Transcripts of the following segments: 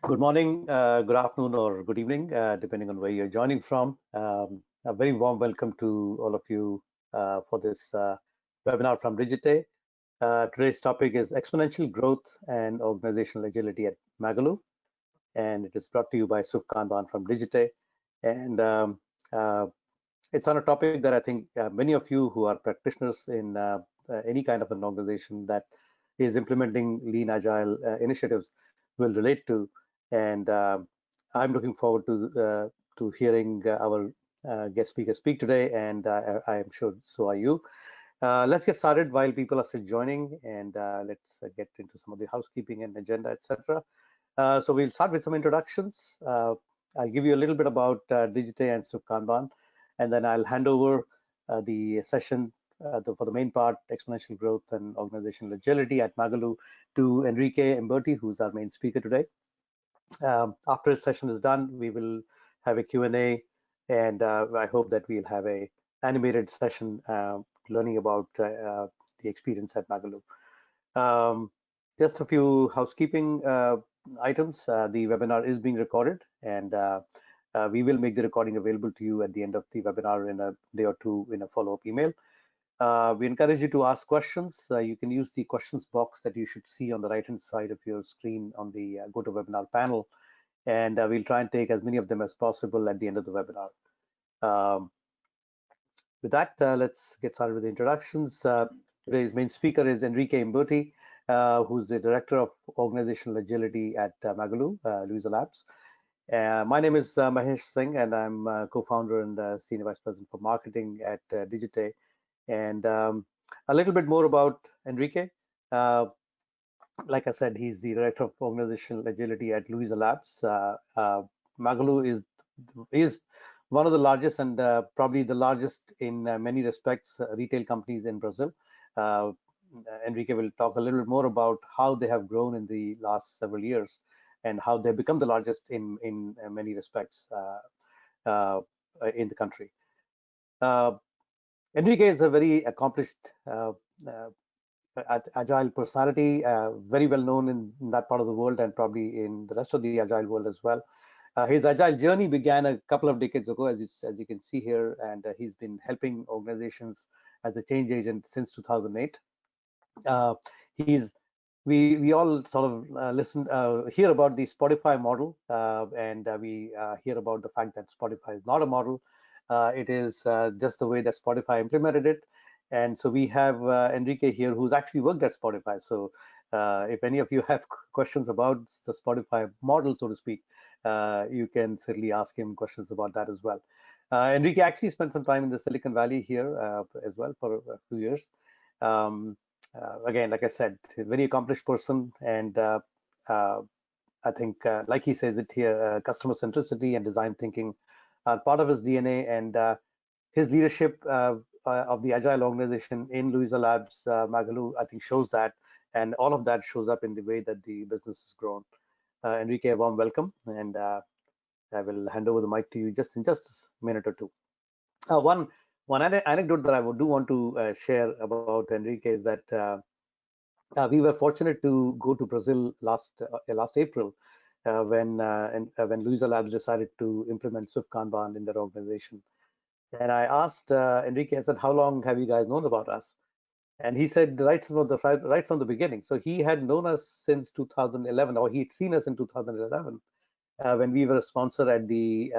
Good morning, good afternoon, or good evening, depending on where you're joining from. A very warm welcome to all of you for this webinar from Digite. Today's topic is Exponential Growth and Organizational Agility at Magalu, and it is brought to you by Suf Kanban from Digite. And uh, it's on a topic that I think many of you who are practitioners in any kind of an organization that is implementing lean agile initiatives will relate to. And I'm looking forward to hearing our guest speaker speak today, and I am sure so are you. Let's get started while people are still joining, and let's get into some of the housekeeping and agenda, etc. So we'll start with some introductions. I'll give you a little bit about Digite and Suf Kanban, and then I'll hand over the session for the main part, exponential growth and organizational agility at Magalu, to Enrique Emberti, who's our main speaker today. After his session is done, we will have a Q&A, and I hope that we'll have a animated session learning about the experience at Magalu. Just a few housekeeping items. The webinar is being recorded, and we will make the recording available to you at the end of the webinar in a day or two in a follow-up email. We encourage you to ask questions. You can use the questions box that you should see on the right-hand side of your screen on the GoToWebinar panel, and we'll try and take as many of them as possible at the end of the webinar. With that, let's get started with the introductions. Today's main speaker is Enrique Emberti, who's the Director of Organizational Agility at Magalu, Luisa Labs. My name is Mahesh Singh, and I'm co-founder and Senior Vice President for Marketing at Digite. And a little bit more about Enrique. Like I said, he's the Director of Organizational Agility at Luisa Labs. Magalu is one of the largest and probably the largest in many respects retail companies in Brazil. Enrique will talk a little bit more about how they have grown in the last several years and how they've become the largest in many respects in the country. Enrique is a very accomplished agile personality, very well known in that part of the world and probably in the rest of the agile world as well. His agile journey began a couple of decades ago, as you can see here, and he's been helping organizations as a change agent since 2008. We all sort of hear about the Spotify model, and we hear about the fact that Spotify is not a model. It is just the way that Spotify implemented it. And so we have Enrique here, who's actually worked at Spotify. So if any of you have questions about the Spotify model, so to speak, you can certainly ask him questions about that as well. Enrique actually spent some time in the Silicon Valley here as well for a few years. Again, like I said, a very accomplished person, and I think, like he says it here, customer centricity and design thinking are part of his DNA, and his leadership of the agile organization in Luisa Labs, Magalu, I think shows that, and all of that shows up in the way that the business has grown. Enrique, a warm welcome, and I will hand over the mic to you just in just a minute or two. One anecdote that I do want to share about Enrique is that we were fortunate to go to Brazil last April when Luisa Labs decided to implement Suf Kanban in their organization. And I asked Enrique, I said, how long have you guys known about us? And he said right from the beginning. So he had known us since 2011, or he'd seen us in 2011 when we were a sponsor at the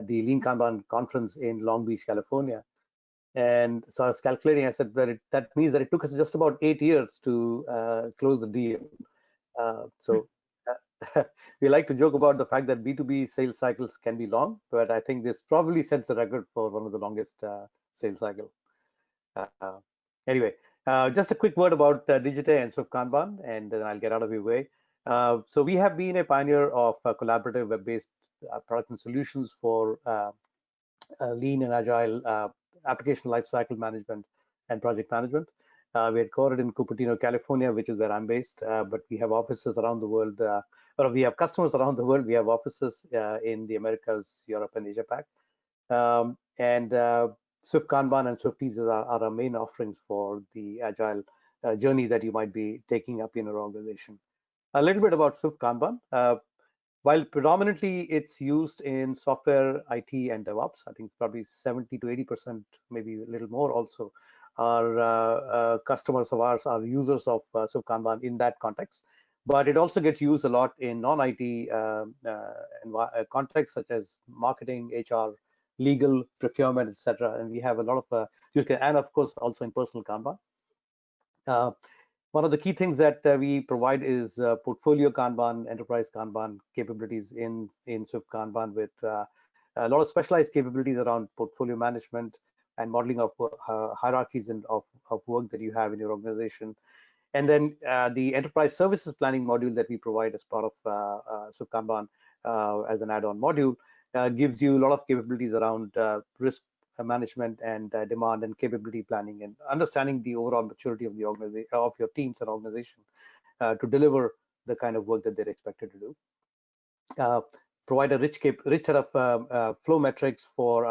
Lean Kanban conference in Long Beach, California. And so I was calculating. I said that means that it took us just about 8 years to close the deal. We like to joke about the fact that B2B sales cycles can be long, but I think this probably sets a record for one of the longest sales cycle. Anyway, just a quick word about Digite and Suf Kanban, and then I'll get out of your way. So we have been a pioneer of collaborative web-based product and solutions for lean and agile application lifecycle management and project management. We are headquartered in Cupertino, California, which is where I'm based, but we have offices around the world, or we have customers around the world. We have offices in the Americas, Europe, and Asia Pac. Swift Kanban and Swifties are our main offerings for the agile journey that you might be taking up in your organization. A little bit about Swift Kanban. While predominantly it's used in software, IT, and DevOps, I think probably 70 to 80%, maybe a little more also, are customers of ours, are users of SWF Kanban in that context. But it also gets used a lot in non-IT contexts such as marketing, HR, legal, procurement, etc. And we have a lot of use case, and of course also in personal Kanban. One of the key things that we provide is portfolio Kanban, enterprise Kanban capabilities in SWF Kanban, with a lot of specialized capabilities around portfolio management and modeling of hierarchies and of work that you have in your organization. And then the enterprise services planning module that we provide as part of SWF Kanban as an add-on module gives you a lot of capabilities around risk management and demand and capability planning, and understanding the overall maturity of the organization, of your teams and organization, to deliver the kind of work that they're expected to do. Provide a rich set of flow metrics for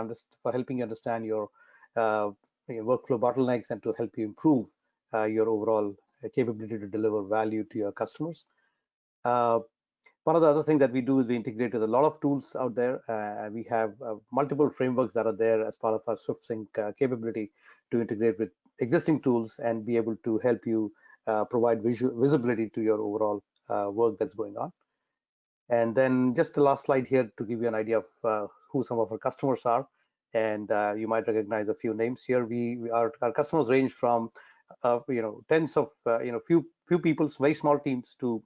helping you understand your workflow bottlenecks and to help you improve your overall capability to deliver value to your customers. One of the other things that we do is we integrate with a lot of tools out there. We have multiple frameworks that are there as part of our SwiftSync capability to integrate with existing tools and be able to help you provide visibility to your overall work that's going on. And then just the last slide here to give you an idea of who some of our customers are. And you might recognize a few names here. Our customers range from tens of few people, very small teams, to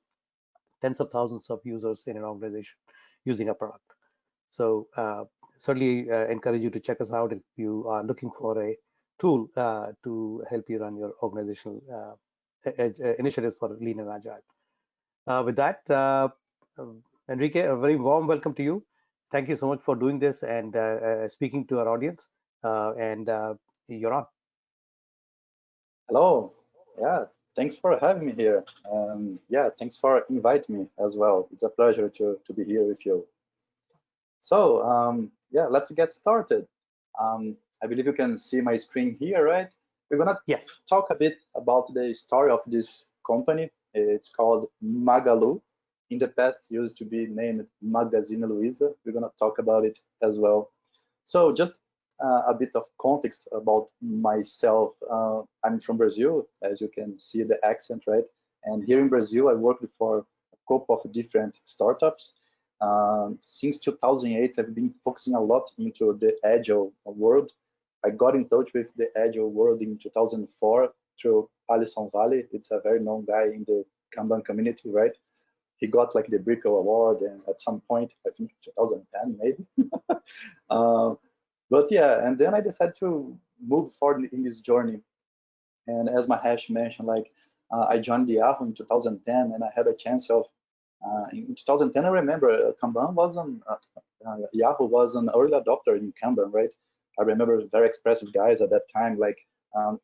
tens of thousands of users in an organization using a product. So certainly encourage you to check us out if you are looking for a tool to help you run your organizational initiatives for lean and agile. With that, Enrique, a very warm welcome to you. Thank you so much for doing this and speaking to our audience. And you're on. Hello. Yeah, thanks for having me here. Yeah, thanks for inviting me as well. It's a pleasure to be here with you. So yeah, let's get started. I believe you can see my screen here, right? We're gonna talk a bit about the story of this company. It's called Magalu. In the past, used to be named Magazine Luisa. We're gonna talk about it as well. So just a bit of context about myself. I'm from Brazil, as you can see the accent, right? And here in Brazil, I worked for a couple of different startups. Since 2008, I've been focusing a lot into the Agile world. I got in touch with the Agile world in 2004 through Alisson Vale. It's a very known guy in the Kanban community, right? He got like the Brickle Award, and at some point, I think 2010 maybe. But yeah, and then I decided to move forward in this journey. And as Mahesh mentioned, like I joined the Yahoo in 2010, and I had a chance of in 2010. I remember Kanban wasn't Yahoo was an early adopter in Kanban, right? I remember very expressive guys at that time, like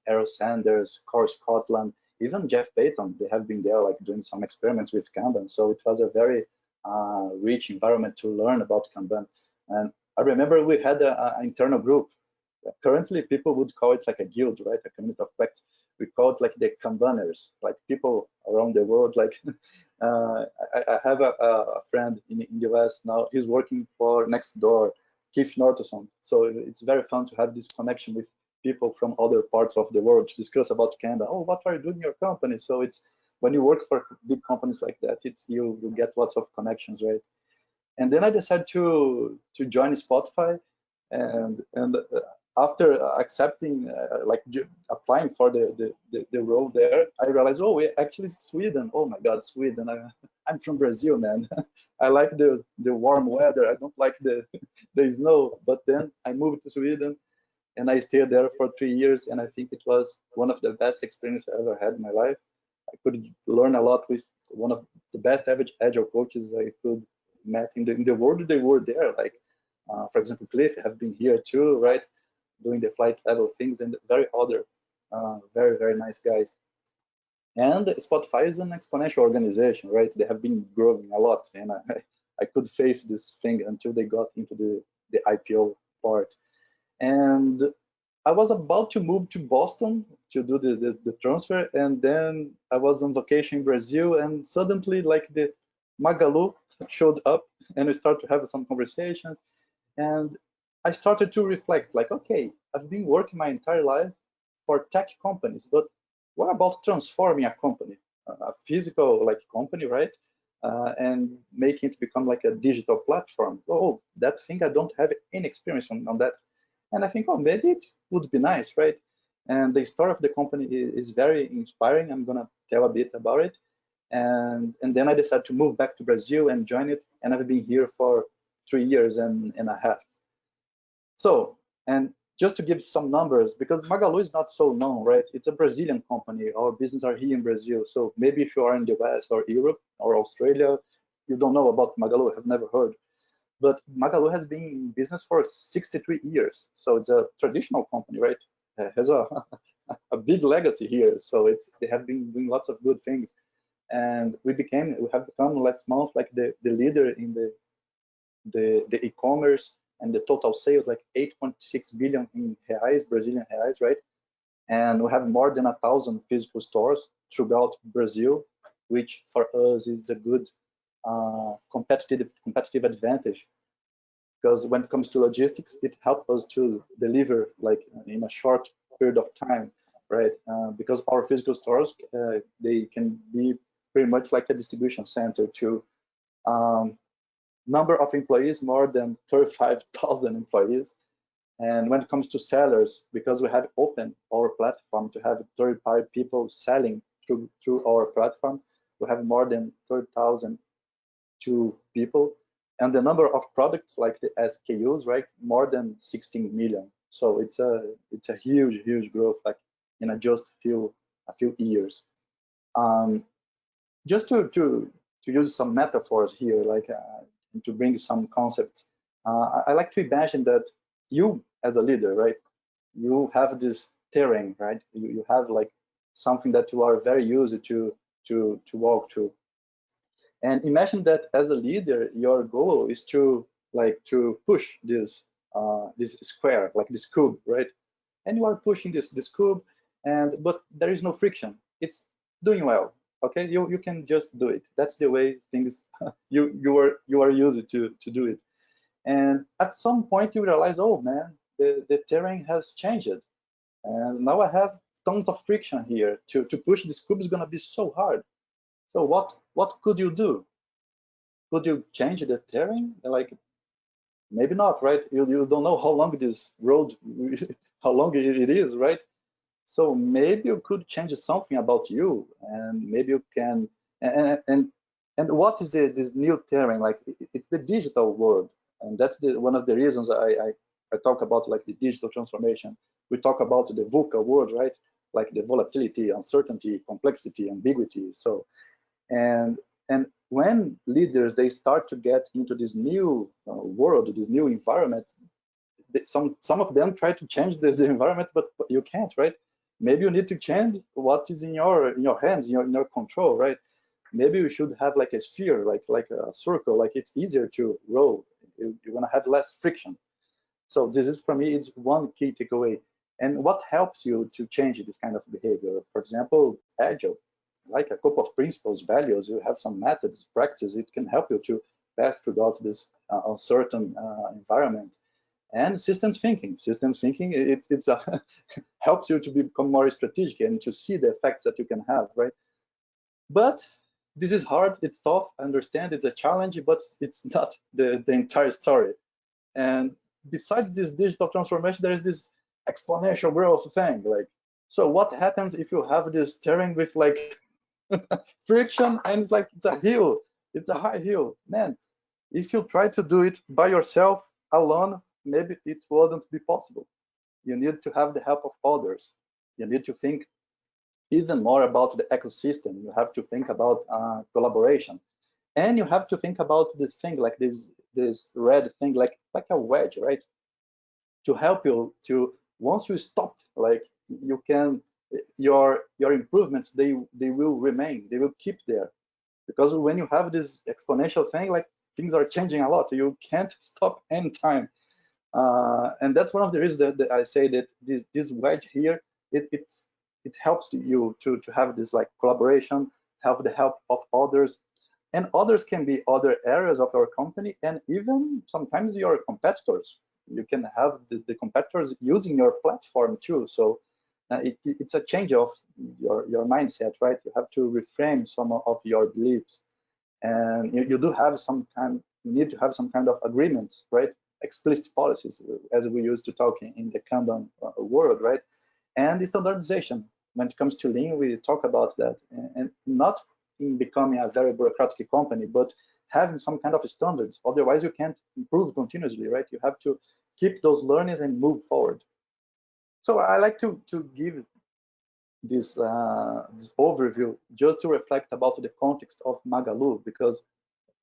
Errol Sanders, Corey Scotland, even Jeff Payton. They have been there, like doing some experiments with Kanban. So it was a very rich environment to learn about Kanban. And I remember we had an internal group. Currently, people would call it like a guild, right? A community of practice. We call it like the Kanbaners, like people around the world. Like I have a friend in the US now. He's working for Nextdoor, Keith Norton. So it's very fun to have this connection with people from other parts of the world to discuss about Kanban. Oh, what are you doing in your company? So it's when you work for big companies like that, it's you get lots of connections, right? And then I decided to join Spotify, and after accepting like applying for the role there, I realized, oh, actually Sweden. Oh my God, Sweden! I'm from Brazil, man. I like the warm weather. I don't like the snow. But then I moved to Sweden, and I stayed there for 3 years, and I think it was one of the best experiences I ever had in my life. I could learn a lot with one of the best agile coaches I could met in the world. They were there, like for example, Cliff have been here too, right, doing the flight level things, and very other very nice guys. And Spotify is an exponential organization, right? They have been growing a lot, and I could face this thing until they got into the IPO part. And I was about to move to Boston to do the transfer, and then I was on vacation in Brazil, and suddenly like the Magalu showed up and we start to have some conversations. And I started to reflect, like, okay, I've been working my entire life for tech companies, but what about transforming a company, a physical like company, right? And making it become like a digital platform. Oh, that thing I don't have any experience on that. And I think, oh, maybe it would be nice, right? And the story of the company is very inspiring. I'm gonna tell a bit about it. And then I decided to move back to Brazil and join it. And I've been here for 3 years and a half. So, and just to give some numbers, because Magalu is not so known, right? It's a Brazilian company. Our business are here in Brazil. So maybe if you are in the US or Europe or Australia, you don't know about Magalu, have never heard. But Magalu has been in business for 63 years. So it's a traditional company, right? It has a big legacy here. So they have been doing lots of good things. And we have become last month like the leader in the e-commerce, and the total sales like 8.6 billion in reais, Brazilian reais, right? And we have more than 1,000 physical stores throughout Brazil, which for us is a good competitive advantage, because when it comes to logistics, it helps us to deliver like in a short period of time, right? Because our physical stores, they can be pretty much like a distribution center to number of employees, more than 35,000 employees. And when it comes to sellers, because we have opened our platform to have third-party people selling through our platform, we have more than 30,000 people. And the number of products like the SKUs, right, more than 16 million. So it's a huge growth, like in just a few years. Just to use some metaphors here, like to bring some concepts. I like to imagine that you, as a leader, right, you have this terrain, right? You have like something that you are very used to walk through. And imagine that as a leader, your goal is to push this this square, like this cube, right? And you are pushing this cube, but there is no friction. It's doing well. Okay, you can just do it. That's the way things you are used to do it. And at some point you realize, oh man, the terrain has changed, and now I have tons of friction here. To push this cube is gonna be so hard. So what could you do? Could you change the terrain? Like, maybe not, right? You don't know how long this road, how long it is, right? So maybe you could change something about you, and maybe you can. And what is this new terrain? Like, it's the digital world, and that's one of the reasons I talk about like the digital transformation. We talk about the VUCA world, right? Like the volatility, uncertainty, complexity, ambiguity. So and when leaders they start to get into this new world, this new environment, some of them try to change the environment, but you can't, right? Maybe you need to change what is in your hands, in your control, right? Maybe we should have like a sphere, like a circle, like it's easier to roll. You're gonna have less friction. So this is, for me, it's one key takeaway. And what helps you to change this kind of behavior? For example, Agile, like a couple of principles, values, you have some methods, practice, it can help you to pass throughout this uncertain environment. And systems thinking, it's a helps you to become more strategic and to see the effects that you can have, right? But this is hard, it's tough, I understand, it's a challenge, but it's not the entire story. And besides this digital transformation, there is this exponential growth thing. Like, so what happens if you have this terrain with like friction, and it's like it's a hill, it's a high hill, man? If you try to do it by yourself alone, maybe it wouldn't be possible. You need to have the help of others. You need to think even more about the ecosystem. You have to think about collaboration, and you have to think about this thing, like this red thing, like a wedge, right? To help you to, once you stop, like, you can, your improvements, they will remain, they will keep there, because when you have this exponential thing, like, things are changing a lot, you can't stop anytime. And that's one of the reasons that I say that this wedge here, it helps you to have this like collaboration, have the help of others, And others can be other areas of your company, and even sometimes your competitors. You can have the competitors using your platform too. So it's a change of your mindset, right? You have to reframe some of your beliefs, and you do have some kind. You need to have some kind of agreements, right? Explicit policies, as we used to talk in the Kanban world, right? And the standardization. When it comes to lean, we talk about that, and not in becoming a very bureaucratic company, but having some kind of standards. Otherwise, you can't improve continuously, right? You have to keep those learnings and move forward. So I like to give this overview just to reflect about the context of Magalu, because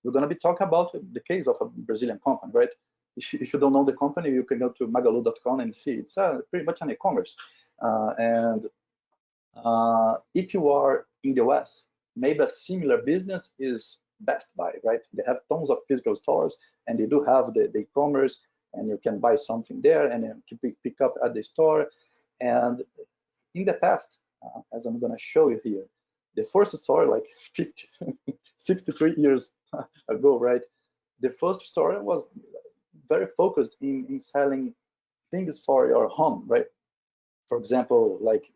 we're going to be talking about the case of a Brazilian company, right? If you don't know the company, you can go to magalu.com and see. It's pretty much an e-commerce. And if you are in the US, maybe a similar business is Best Buy, right? They have tons of physical stores, and they do have the e-commerce, and you can buy something there and then pick up at the store. And in the past, as I'm going to show you here, the first store, like 50, 63 years ago, right? The first store was very focused in selling things for your home, right? For example, like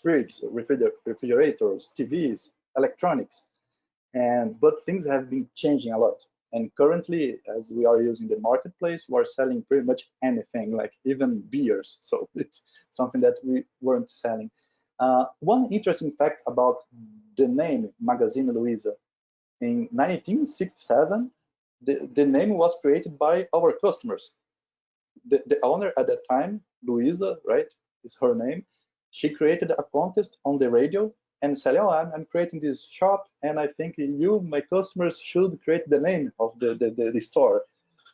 fridges, refrigerators, TVs, electronics. But things have been changing a lot. And currently, as we are using the marketplace, we are selling pretty much anything, like even beers. So it's something that we weren't selling. One interesting fact about the name Magazine Luiza: in 1967, the name was created by our customers. The owner at that time, Luisa, right, is her name. She created a contest on the radio and said, "Oh, I'm creating this shop, and I think you, my customers, should create the name of the store."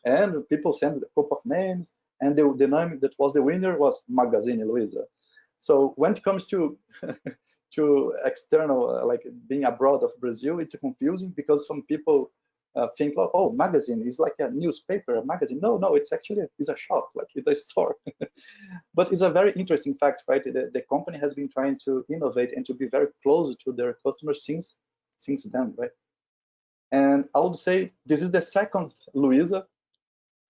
And people sent a couple of names, and the name that was the winner was Magazine Luiza. So when it comes to to external, like being abroad of Brazil, it's confusing because some people think, oh, magazine is like a newspaper, a magazine. No, it's actually it's a shop, like it's a store. But it's a very interesting fact, right? The company has been trying to innovate and to be very close to their customers since then, right? And I would say this is the second Luisa.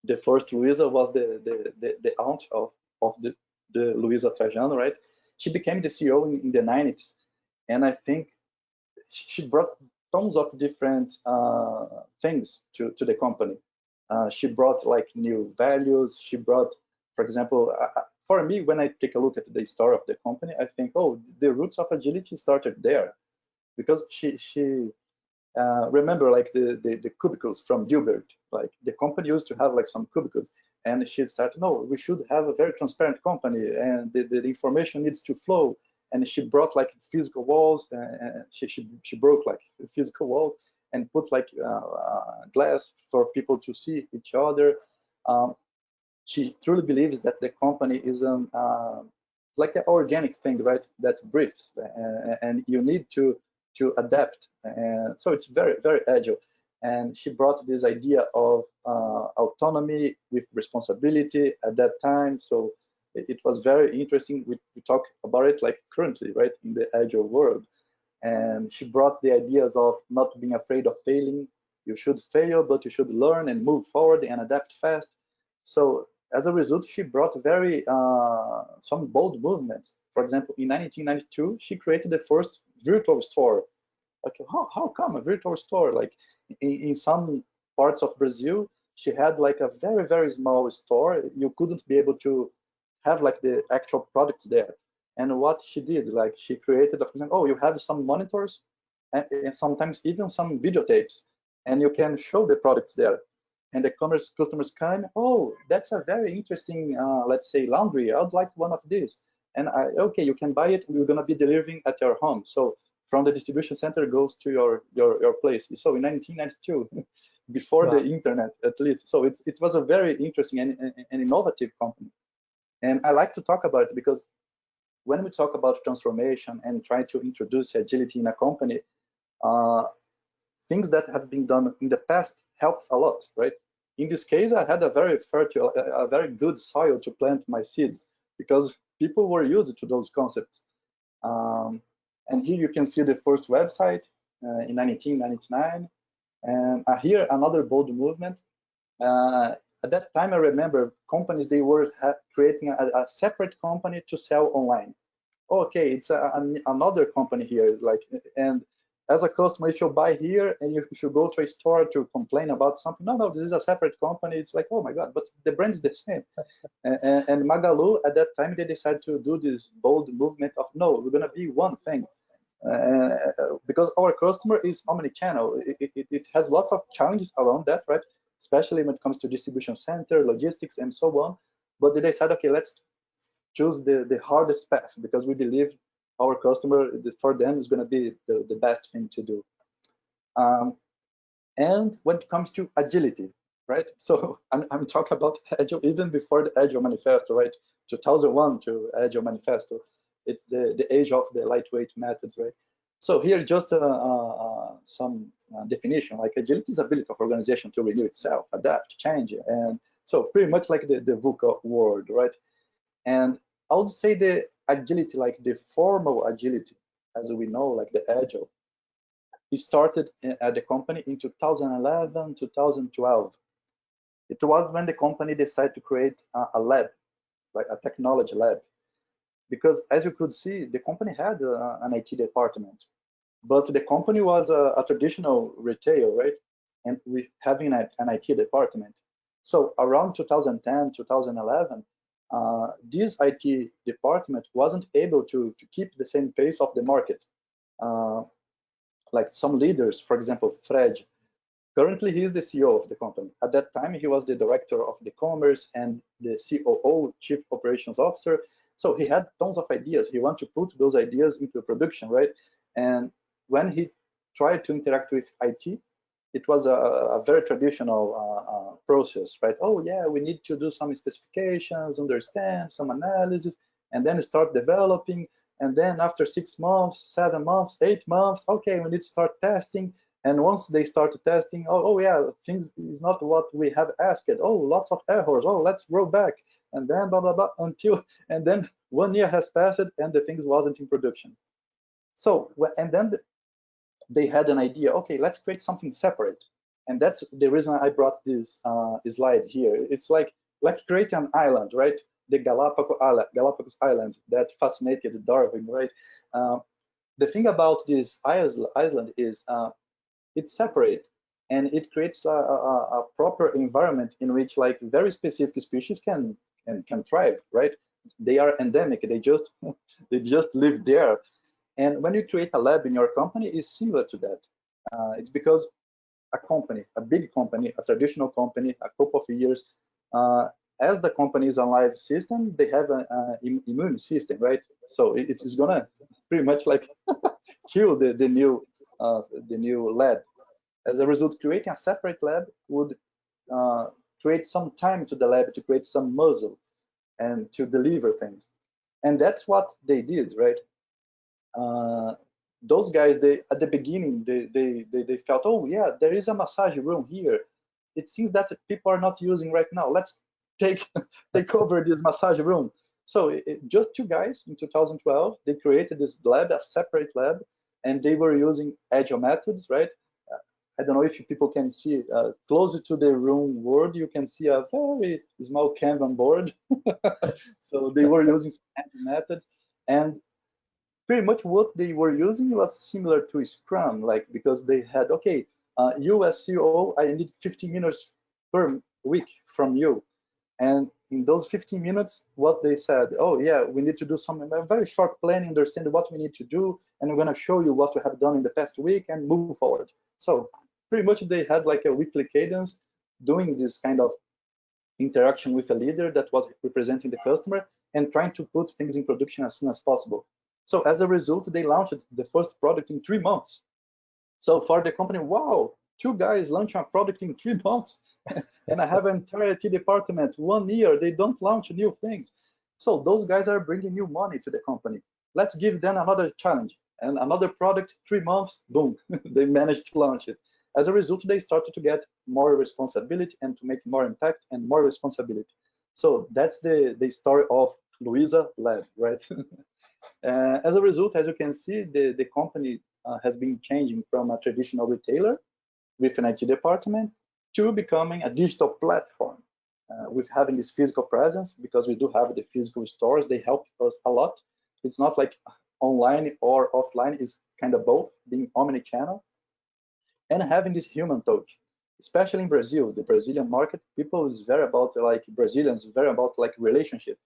The first Luisa was the aunt of the Luisa Trajano, right? She became the CEO in the 90s, and I think she brought tons of different things to the company. She brought like new values. She brought, for example, for me, when I take a look at the story of the company, I think, oh, the roots of agility started there, because she remember like the cubicles from Gilbert. Like the company used to have like some cubicles, and she said, no, we should have a very transparent company, and the information needs to flow. And she brought like physical walls, and she broke like physical walls and put like glass for people to see each other. Um, she truly believes that the company is like an organic thing, right? That breathes, and you need to adapt. And so it's very agile. And she brought this idea of autonomy with responsibility at that time. So it was very interesting. We talk about it like currently, right, in the agile world. And she brought the ideas of not being afraid of failing. You should fail, but you should learn and move forward and adapt fast. So as a result, she brought very some bold movements. For example, in 1992, she created the first virtual store. Like, how come a virtual store? Like in some parts of Brazil, she had like a very small store. You couldn't be able to have like the actual products there. And what she did, like she created, for example, oh, you have some monitors and sometimes even some videotapes, and you can show the products there. And the customers come, oh, that's a very interesting, let's say, laundry. I'd like one of these. And okay, you can buy it. We're gonna be delivering at your home. So from the distribution center goes to your place. So in 1992, before the internet, at least. So it was a very interesting and innovative company. And I like to talk about it because when we talk about transformation and try to introduce agility in a company, things that have been done in the past helps a lot, right? In this case, I had a very fertile, a very good soil to plant my seeds because people were used to those concepts. And here you can see the first website in 1999. And here another bold movement. At that time, I remember companies, they were creating a separate company to sell online. Okay, it's another company here. It's like, and as a customer, if you buy here and if you go to a store to complain about something, no, this is a separate company. It's like, oh my God, but the brand is the same. And Magalu, at that time, they decided to do this bold movement of, no, we're going to be one thing. Because our customer is omni-channel. It has lots of challenges around that, right? Especially when it comes to distribution center, logistics, and so on. But they decided, okay, let's choose the hardest path because we believe our customer, for them, is going to be the best thing to do. And when it comes to agility, right? So I'm talking about Agile even before the Agile Manifesto, right? 2001 to Agile Manifesto. It's the age of the lightweight methods, right? So here just some definition, like agility is ability of organization to renew itself, adapt, change, and so pretty much like the VUCA word, right? And I would say the agility, like the formal agility, as we know, like the Agile, it started at the company in 2011, 2012. It was when the company decided to create a lab, like a technology lab. Because as you could see, the company had an IT department, but the company was a traditional retail, right? And we having an IT department. So around 2010, 2011, this IT department wasn't able to keep the same pace of the market. Like some leaders, for example, Fred, currently he is the CEO of the company. At that time, he was the director of the commerce and the COO, Chief Operations Officer. So he had tons of ideas. He wanted to put those ideas into production, right? And when he tried to interact with IT, it was a very traditional process, right? Oh yeah, we need to do some specifications, understand some analysis, and then start developing. And then after 6 months, 7 months, 8 months, okay, we need to start testing. And once they started testing, oh yeah, things is not what we have asked. Oh, lots of errors. Oh, let's roll back. And then blah, blah, blah, and then 1 year has passed and the things wasn't in production. So, and then they had an idea, okay, let's create something separate. And that's the reason I brought this slide here. It's like, let's create an island, right? The Galapagos Island that fascinated Darwin, right? The thing about this island is it's separate and it creates a proper environment in which like very specific species can thrive, right? They are endemic, they just they just live there. And when you create a lab in your company, it's similar to that. It's because a company, a big company, a traditional company, a couple of years, as the company is a live system, they have an immune system, right? So it is gonna pretty much like kill the new lab. As a result, creating a separate lab would create some time to the lab to create some muscle and to deliver things. And that's what they did, right? Those guys, they at the beginning, they felt, oh yeah, there is a massage room here. It seems that people are not using right now. Let's take take over this massage room. So just 2 guys in 2012, they created this lab, a separate lab, and they were using agile methods, right? I don't know if people can see closer to the room word, you can see a very small Kanban board. So they were using agile methods, and pretty much what they were using was similar to Scrum, like because they had, okay, you as CEO, I need 15 minutes per week from you. And in those 15 minutes, what they said, oh yeah, we need to do some very short planning, understand what we need to do, and I'm gonna show you what we have done in the past week and move forward. So pretty much they had like a weekly cadence doing this kind of interaction with a leader that was representing the customer and trying to put things in production as soon as possible. So as a result, they launched the first product in 3 months. So for the company, wow, 2 guys launching a product in 3 months, and I have an entire IT department, 1 year, they don't launch new things. So those guys are bringing new money to the company. Let's give them another challenge and another product, 3 months, boom, they managed to launch it. As a result, they started to get more responsibility and to make more impact and more responsibility. So that's the story of Luisa Lab, right? As a result, as you can see, the company has been changing from a traditional retailer with an IT department to becoming a digital platform with having this physical presence, because we do have the physical stores. They help us a lot. It's not like online or offline, it's kind of both, being omni-channel, and having this human touch, especially in Brazil. The Brazilian market, people is very about, like, Brazilians very about like relationship.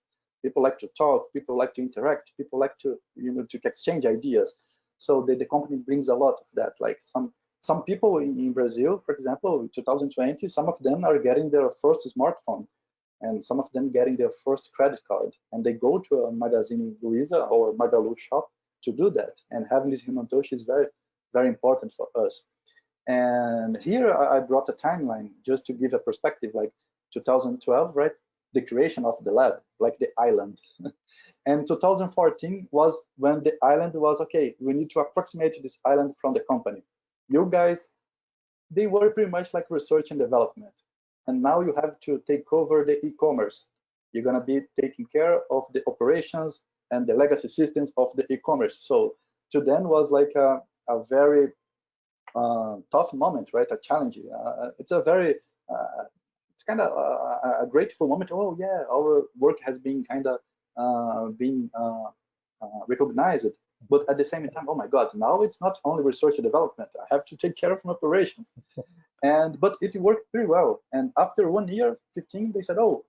People like to talk, people like to interact, people like to, to exchange ideas. So the company brings a lot of that. Like some people in Brazil, for example, in 2020, some of them are getting their first smartphone, and some of them getting their first credit card, and they go to a Magazine Luisa or Magalu shop to do that. And having this human touch is very, very important for us. And here I brought a timeline just to give a perspective, like 2012, right? The creation of the lab, like the island. And 2014 was when the island was, okay, we need to approximate this island from the company. You guys, they were pretty much like research and development. And now you have to take over the e-commerce. You're gonna be taking care of the operations and the legacy systems of the e-commerce. So to them was like a very tough moment, right? A challenge. It's a very, it's kind of a grateful moment. Oh yeah, our work has been kind of being recognized. But at the same time, oh my God, now it's not only research and development. I have to take care of my operations. But it worked pretty well. And after 1 year, 15, they said, oh,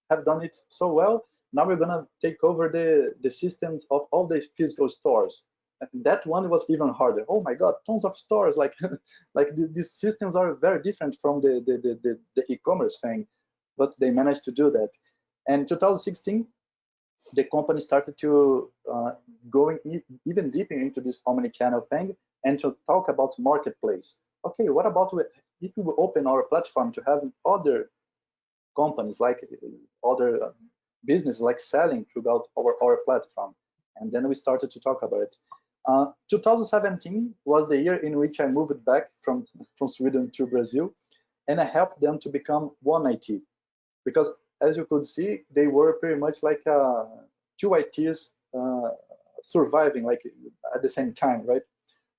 have done it so well. Now we're gonna take over the systems of all the physical stores. And that one was even harder. Oh my God, tons of stores. Like like these systems are very different from the e-commerce thing, but they managed to do that. And 2016, the company started to going even deeper into this omni-channel thing and to talk about marketplace. Okay, what about if we open our platform to have other companies, like other business, like selling throughout our platform? And then we started to talk about it. 2017 was the year in which I moved back from Sweden to Brazil, and I helped them to become one IT, because as you could see, they were pretty much like two ITs surviving like at the same time, right?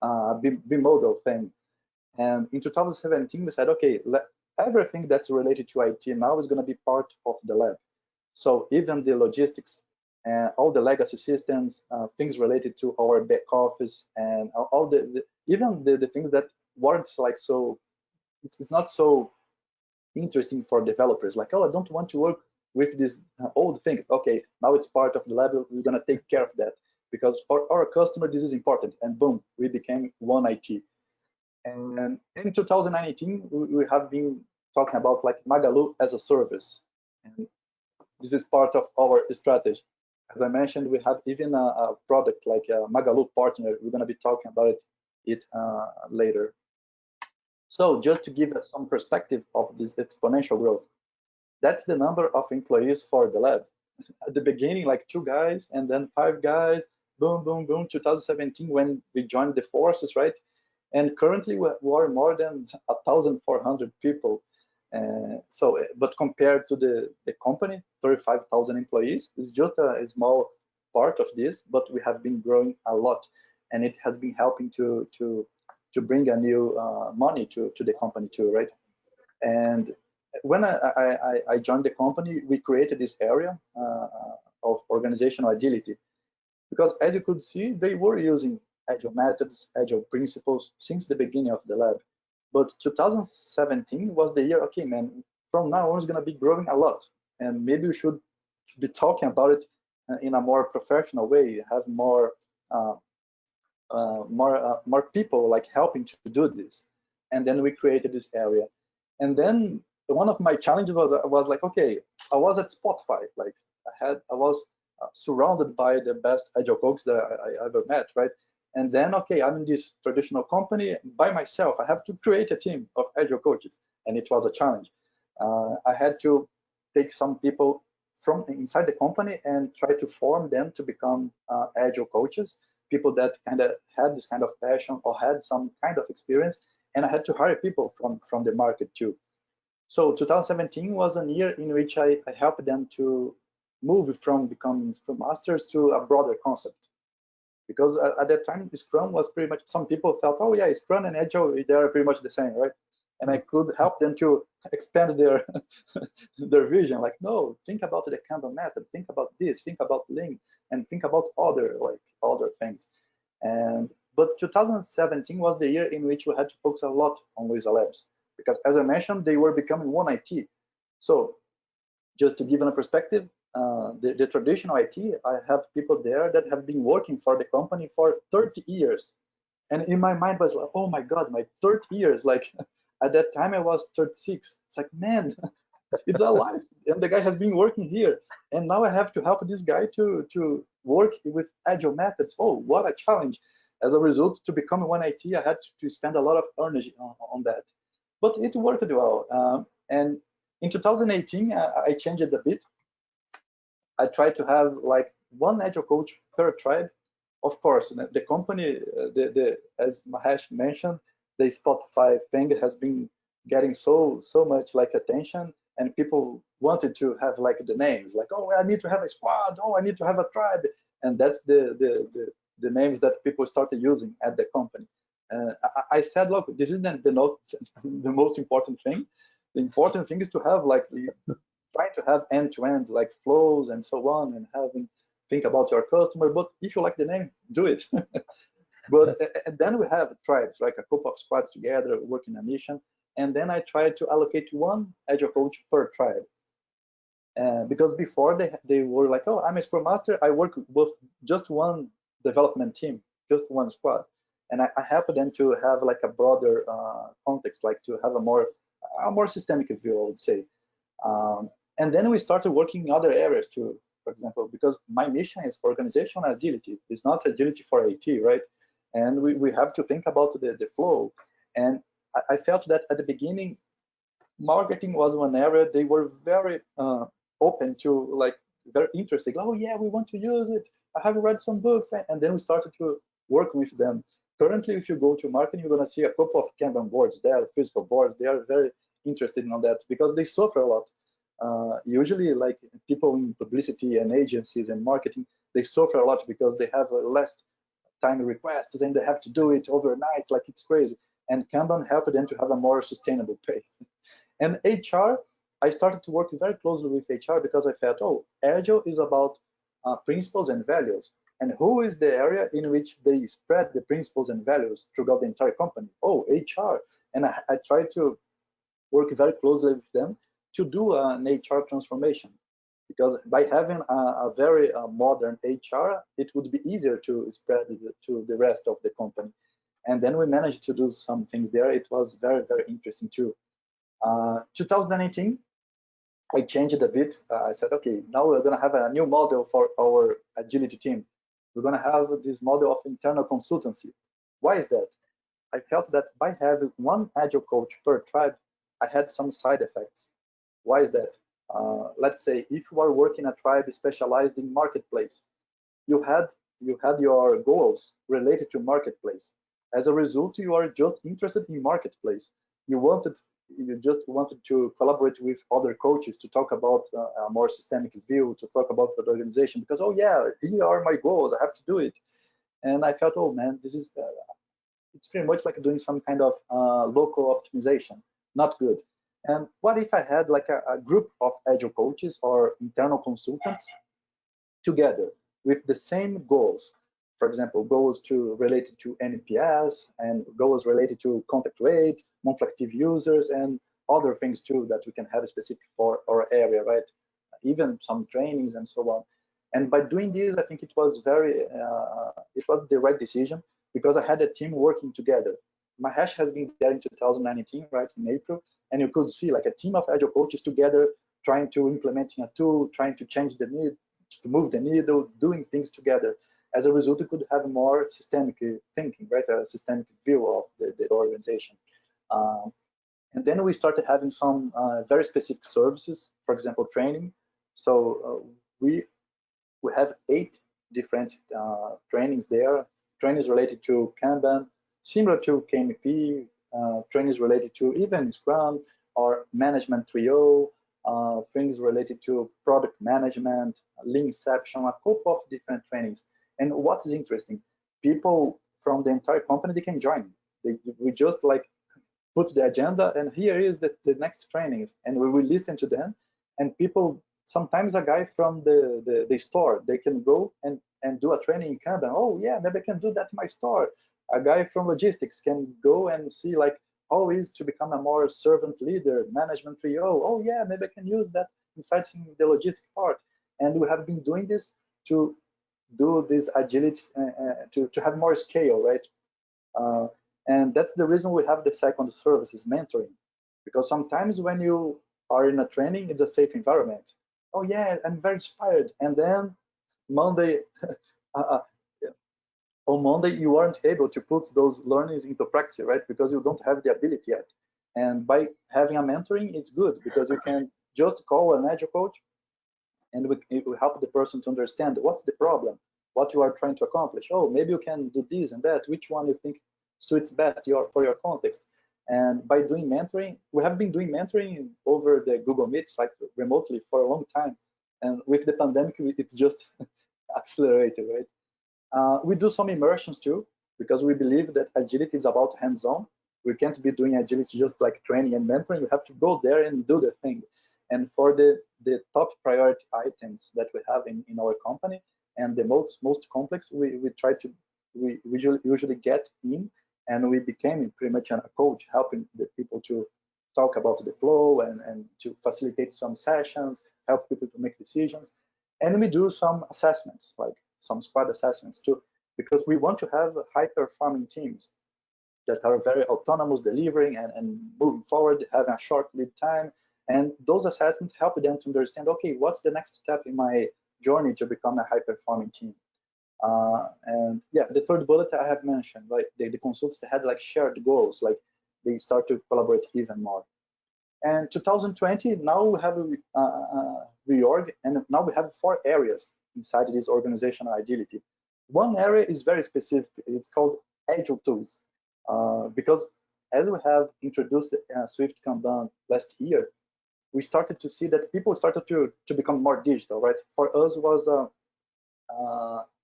Bimodal thing. And in 2017, we said, okay, everything that's related to IT now is going to be part of the lab. So even the logistics and all the legacy systems, things related to our back office, and all even the things that weren't like so, it's not so interesting for developers. Like, oh, I don't want to work with this old thing. Okay, now it's part of the lab. We're gonna take care of that because for our customer this is important. And boom, we became one IT. And in 2019, we have been talking about like Magalu as a service, and this is part of our strategy. As I mentioned, we have even a product like a Magalu partner. We're going to be talking about it later. So just to give us some perspective of this exponential growth, that's the number of employees for the lab. At the beginning, like 2 guys, and then 5 guys, boom, boom, boom, 2017 when we joined the forces, right? And currently we are more than 1,400 people. But compared to the company, 35,000 employees, is just a small part of this, but we have been growing a lot, and it has been helping to bring a new money to the company too, right? And when I joined the company, we created this area of organizational agility, because as you could see, they were using agile methods, agile principles since the beginning of the lab. But 2017 was the year, okay, man, from now on it's going to be growing a lot, and maybe we should be talking about it in a more professional way, have more more people like helping to do this. And then we created this area. And then one of my challenges was like, okay, I was at Spotify, like I was surrounded by the best agile coaches that I ever met, right? And then, okay, I'm in this traditional company by myself. I have to create a team of agile coaches, and it was a challenge. I had to take some people from inside the company and try to form them to become agile coaches, people that kind of had this kind of passion or had some kind of experience, and I had to hire people from the market too. So 2017 was a year in which I helped them to move from becoming Scrum Masters to a broader concept. because at that time Scrum was pretty much, some people felt, oh yeah, Scrum and Agile, they are pretty much the same, right? And I could help them to expand their their vision. Like, no, think about the Kanban method, think about this, think about Lean, and think about other things. And but 2017 was the year in which we had to focus a lot on Luisa Labs, because as I mentioned, they were becoming one IT. So just to give a perspective, the traditional IT, I have people there that have been working for the company for 30 years. And in my mind was like, oh my God, my 30 years. Like at that time I was 36. It's like, man, it's alive. And the guy has been working here. And now I have to help this guy to work with agile methods. Oh, what a challenge. As a result, to become one IT, I had to spend a lot of energy on that. But it worked well. And in 2018, I changed it a bit. I tried to have like one agile coach per tribe. Of course, the company, as Mahesh mentioned, the Spotify thing has been getting so much like attention, and people wanted to have like the names, like, oh, I need to have a squad, oh, I need to have a tribe, and that's the names that people started using at the company. I said, look, this isn't the most important thing. The important thing is to have like trying to have end-to-end like flows and so on, and having think about your customer. But if you like the name, do it. But and then we have tribes, like a couple of squads together working a mission. And then I try to allocate one agile coach per tribe. Because before they were like, oh, I'm a scrum master, I work with just one development team, just one squad. And I help them to have like a broader context, like to have a more systemic view, I would say. And then we started working in other areas too, for example, because my mission is for organizational agility. It's not agility for IT, right? And we have to think about the flow. And I felt that at the beginning, marketing was one area they were very open to, like very interested. Oh yeah, we want to use it. I have read some books, and then we started to work with them. Currently, if you go to marketing, you're gonna see a couple of Kanban boards there, physical boards. They are very interested in that because they suffer a lot. Usually, like people in publicity and agencies and marketing, they suffer a lot because they have less time requests and they have to do it overnight. Like it's crazy. And Kanban helped them to have a more sustainable pace. And HR, I started to work very closely with HR because I felt, oh, Agile is about principles and values. And who is the area in which they spread the principles and values throughout the entire company? Oh, HR. And I tried to work very closely with them to do an HR transformation. Because by having a very modern HR, it would be easier to spread it to the rest of the company. And then we managed to do some things there. It was very, very interesting too. 2018, I changed it a bit. I said, okay, now we're going to have a new model for our agility team. We're going to have this model of internal consultancy. Why is that? I felt that by having one agile coach per tribe, I had some side effects. Why is that? Let's say if you are working a tribe specialized in marketplace, you had your goals related to marketplace. As a result, you are just interested in marketplace. You just wanted to collaborate with other coaches to talk about a more systemic view, to talk about the organization, because, oh yeah, here are my goals, I have to do it. And I felt, oh man, this is it's pretty much like doing some kind of local optimization, not good. And what if I had like a group of agile coaches or internal consultants together with the same goals? For example, goals related to NPS and goals related to contact rate, monthly active users, and other things too that we can have specific for our area, right? Even some trainings and so on. And by doing this, I think it was it was the right decision because I had a team working together. Mahesh has been there in 2019, right, in April, and you could see like a team of agile coaches together trying to implementing a tool, trying to change the need, to move the needle, doing things together. As a result, you could have more systemic thinking, right, a systemic view of the organization. And then we started having some very specific services, for example, training. So we have 8 different trainings there, trainings related to Kanban, similar to KMP, trainings related to even Scrum or Management 3.0, things related to product management, Leanception, a couple of different trainings. And what is interesting, people from the entire company, they can join. We just like put the agenda, and here is the next trainings, and we will listen to them. And people, sometimes a guy from the store, they can go and do a training in Kanban. Oh yeah, maybe I can do that in my store. A guy from logistics can go and see like how is to become a more servant leader, management 3.0. Oh yeah, maybe I can use that inside the logistic part. And we have been doing this to do this agility, to have more scale, right? And that's the reason we have the second service is mentoring, because sometimes when you are in a training, it's a safe environment. Oh yeah, I'm very inspired, and then Monday, uh, on Monday you aren't able to put those learnings into practice, right? Because you don't have the ability yet. And by having a mentoring, it's good because you can just call an agile coach, and it will help the person to understand what's the problem, what you are trying to accomplish. Oh, maybe you can do this and that. Which one you think suits best for your context? And by doing mentoring, we have been doing mentoring over the Google Meets, like remotely for a long time. And with the pandemic, it's just accelerated, right? We do some immersions too, because we believe that agility is about hands-on. We can't be doing agility just like training and mentoring. We have to go there and do the thing. And for the top priority items that we have in our company, and the most complex, we usually get in, and we became pretty much a coach, helping the people to talk about the flow and to facilitate some sessions, help people to make decisions. And we do some assessments, like some squad assessments too, because we want to have high performing teams that are very autonomous, delivering and moving forward, having a short lead time. And those assessments help them to understand, okay, what's the next step in my journey to become a high performing team? And yeah, the third bullet I have mentioned, like the consultants had like shared goals, like they start to collaborate even more. And 2020, now we have a reorg, and now we have 4 areas inside this organizational agility. One area is very specific. It's called Agile Tools, because as we have introduced Swift Kanban last year, we started to see that people started to become more digital, right? For us, it was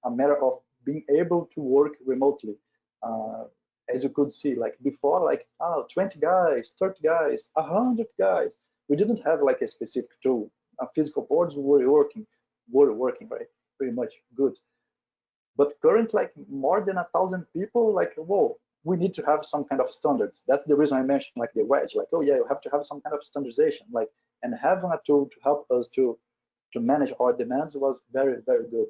a matter of being able to work remotely. As you could see, like before, like 20 guys, 30 guys, 100 guys. We didn't have like a specific tool. Physical boards were working, right? Pretty much good. But current, like more than 1,000 people, like whoa, we need to have some kind of standards. That's the reason I mentioned like the wedge. Like oh yeah, you have to have some kind of standardization. Like and having a tool to help us to manage our demands was very good.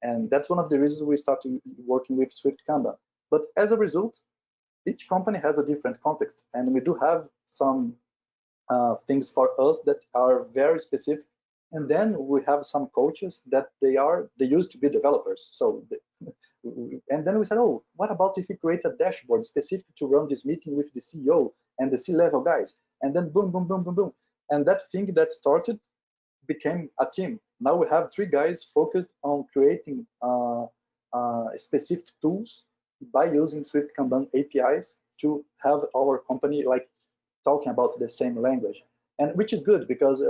And that's one of the reasons we started working with Swift Kanban. But as a result, each company has a different context, and we do have some things for us that are very specific. And then we have some coaches that they used to be developers. So, and then we said, oh, what about if we create a dashboard specific to run this meeting with the CEO and the C-level guys? And then boom, boom, boom, boom, boom. And that thing that started became a team. Now we have 3 guys focused on creating specific tools by using Swift Kanban APIs to have our company like talking about the same language, and which is good because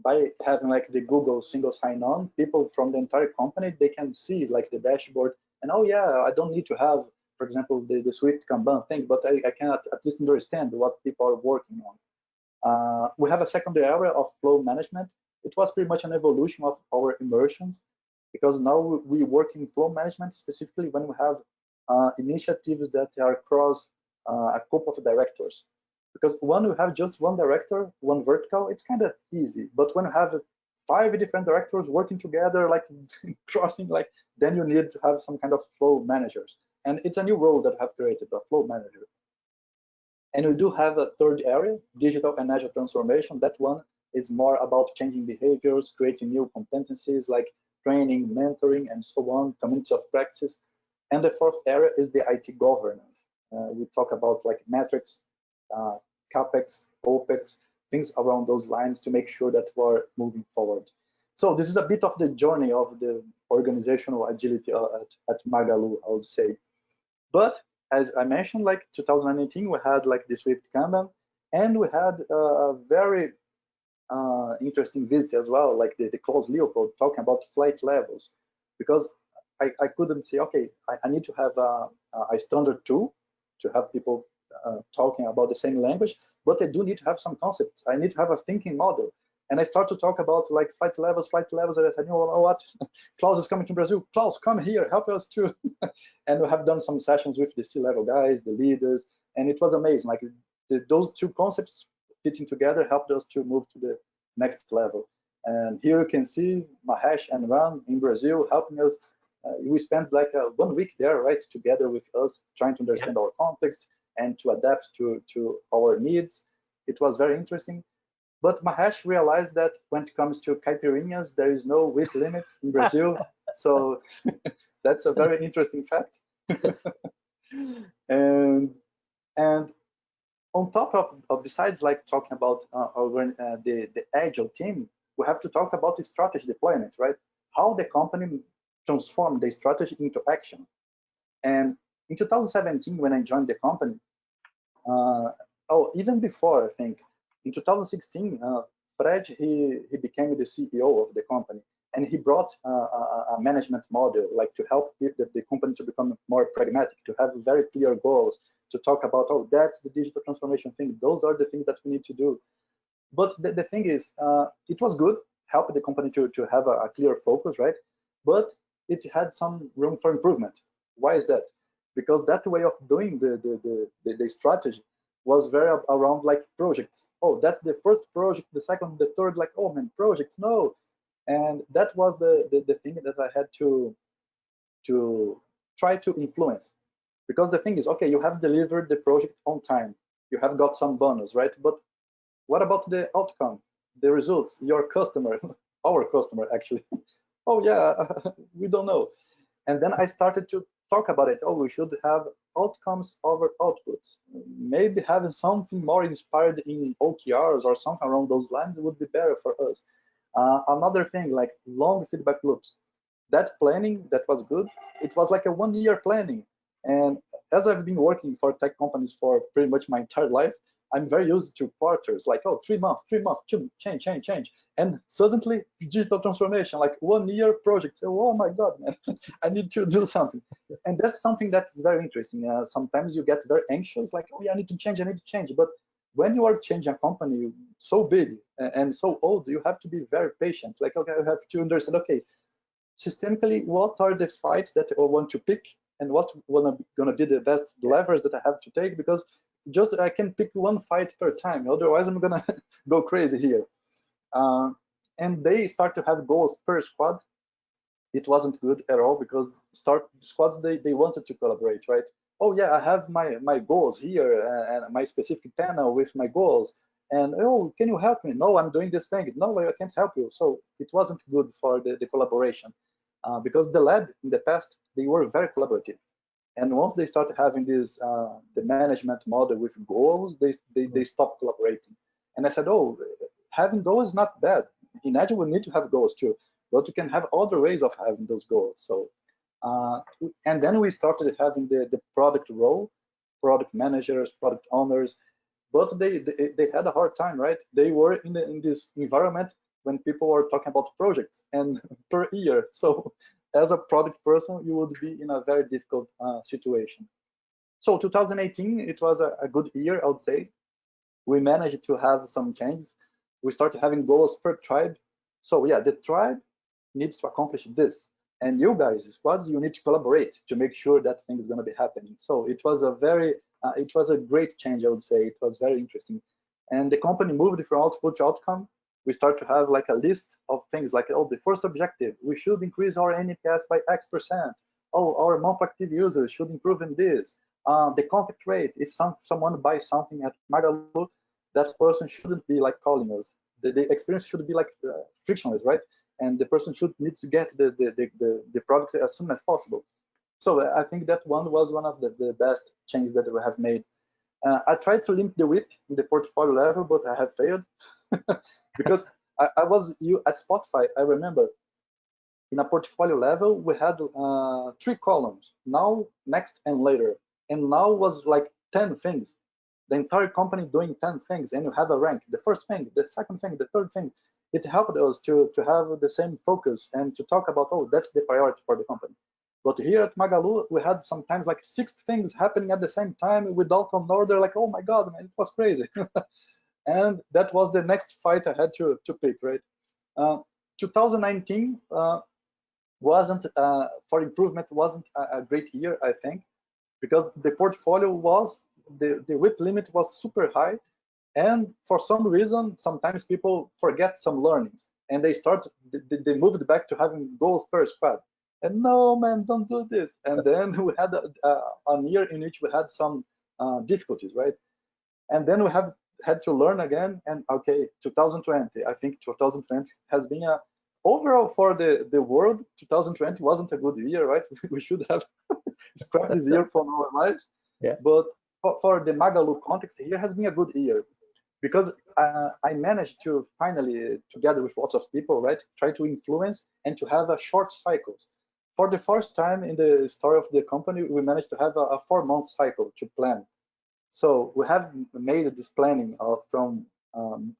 by having like the Google single sign-on, people from the entire company, they can see like the dashboard and oh yeah, I don't need to have, for example, the Swift Kanban thing, but I can at least understand what people are working on. We have a second area of flow management. It was pretty much an evolution of our immersions, because now we work in flow management specifically when we have initiatives that are across a couple of directors. Because when we have just one director, one vertical, it's kind of easy. But when you have 5 different directors working together, like crossing, like then you need to have some kind of flow managers. And it's a new role that I have created, a flow manager. And we do have a third area, digital and agile transformation. That one is more about changing behaviors, creating new competencies like training, mentoring, and so on, communities of practice. And the fourth area is the IT governance. We talk about like metrics, CapEx, OpEx, things around those lines to make sure that we're moving forward. So this is a bit of the journey of the organizational agility at Magalu, I would say. But as I mentioned, like 2019, we had like the Swift Kanban, and we had a very interesting visit as well, like the Klaus Leopold talking about flight levels, because I couldn't say, okay, I need to have a standard tool to have people talking about the same language, but I do need to have some concepts. I need to have a thinking model. And I start to talk about like flight levels. And I said, you know what? Klaus is coming to Brazil. Klaus, come here, help us too. And we have done some sessions with the C-level guys, the leaders, and it was amazing. Like those two concepts fitting together helped us to move to the next level. And here you can see Mahesh and Ran in Brazil helping us. We spent like 1 week there, right, together with us, trying to understand our context and to adapt to our needs. It was very interesting. But Mahesh realized that when it comes to Caipirinhas, there is no weight limits in Brazil. So that's a very interesting fact. and on top of besides like talking about the Agile team, we have to talk about the strategy deployment, right? How the company transformed the strategy into action. And in 2017, when I joined the company, even before, I think, in 2016, Fred, he became the CEO of the company, and he brought a management model, like to help the company to become more pragmatic, to have very clear goals, to talk about, oh, that's the digital transformation thing. Those are the things that we need to do. But the thing is, it was good, helped the company to have a clear focus, right? But it had some room for improvement. Why is that? Because that way of doing the strategy was very around like projects. Oh, that's the first project, the second, the third, like, oh man, projects, no. And that was the thing that I had to try to influence. Because the thing is, okay, you have delivered the project on time. You have got some bonus, right? But what about the outcome, the results, your customer, our customer actually? Oh yeah, we don't know. And then I started to talk about it. Oh, we should have outcomes over outputs. Maybe having something more inspired in OKRs or something along those lines would be better for us. Another thing, like long feedback loops. That planning, that was good. It was like a 1-year planning. And as I've been working for tech companies for pretty much my entire life, I'm very used to quarters, like, oh, 3 months, change. And suddenly, digital transformation, like 1-year project. So, oh my God, man, I need to do something. And that's something that's very interesting. Sometimes you get very anxious, like, oh yeah, I need to change. But when you are changing a company so big and so old, you have to be very patient. Like, okay, I have to understand, okay, systemically, what are the fights that I want to pick and what gonna be the best levers that I have to take, because just I can pick one fight per time, otherwise I'm gonna go crazy here. And they start to have goals per squad. It wasn't good at all, because squads, they wanted to collaborate, right? Oh yeah, I have my goals here and my specific panel with my goals, and oh, can you help me? No, I'm doing this thing. No, I can't help you. So it wasn't good for the collaboration, because the lab in the past, they were very collaborative. And once they started having this the management model with goals, they stopped collaborating. And I said, oh, having goals is not bad. In Agile, we need to have goals too, but you can have other ways of having those goals. So, and then we started having the product role, product managers, product owners, but they had a hard time, right? They were in this environment when people were talking about projects and per year. So as a product person, you would be in a very difficult situation. So 2018, it was a good year, I would say. We managed to have some changes. We started having goals per tribe. So yeah, the tribe needs to accomplish this. And you guys, squads, you need to collaborate to make sure that thing is going to be happening. So it was a great change, I would say. It was very interesting. And the company moved from output to outcome. We start to have like a list of things like, oh, the first objective, we should increase our NPS by X%. Oh, our monthly active users should improve in this. The contact rate, if someone buys something at Magalu, that person shouldn't be like calling us. The experience should be like frictionless, right? And the person should need to get the product as soon as possible. So I think that one was one of the best changes that we have made. I tried to limit the WIP in the portfolio level, but I have failed because I was at Spotify. I remember in a portfolio level we had 3 columns: now, next, and later. And now was like 10 things. The entire company doing 10 things, and you have a rank: the first thing, the second thing, the third thing. It helped us to have the same focus and to talk about, oh, that's the priority for the company. But here at Magalu, we had sometimes like 6 things happening at the same time without an order. Like, oh my God, man, it was crazy. And that was the next fight I had to pick, right? 2019 wasn't, for improvement, wasn't a great year, I think, because the portfolio was, the WIP limit was super high. And for some reason, sometimes people forget some learnings and they moved back to having goals per squad. And no, man, don't do this. And then we had a year in which we had some difficulties, right? And then we have had to learn again. And okay, 2020, I think 2020 has been a, overall for the world, 2020 wasn't a good year, right? We should have scrapped this year from our lives. Yeah. But for the Magalu context, here has been a good year because I managed to finally, together with lots of people, right, try to influence and to have a short cycles. For the first time in the story of the company, we managed to have a 4-month cycle to plan. So we have made this planning from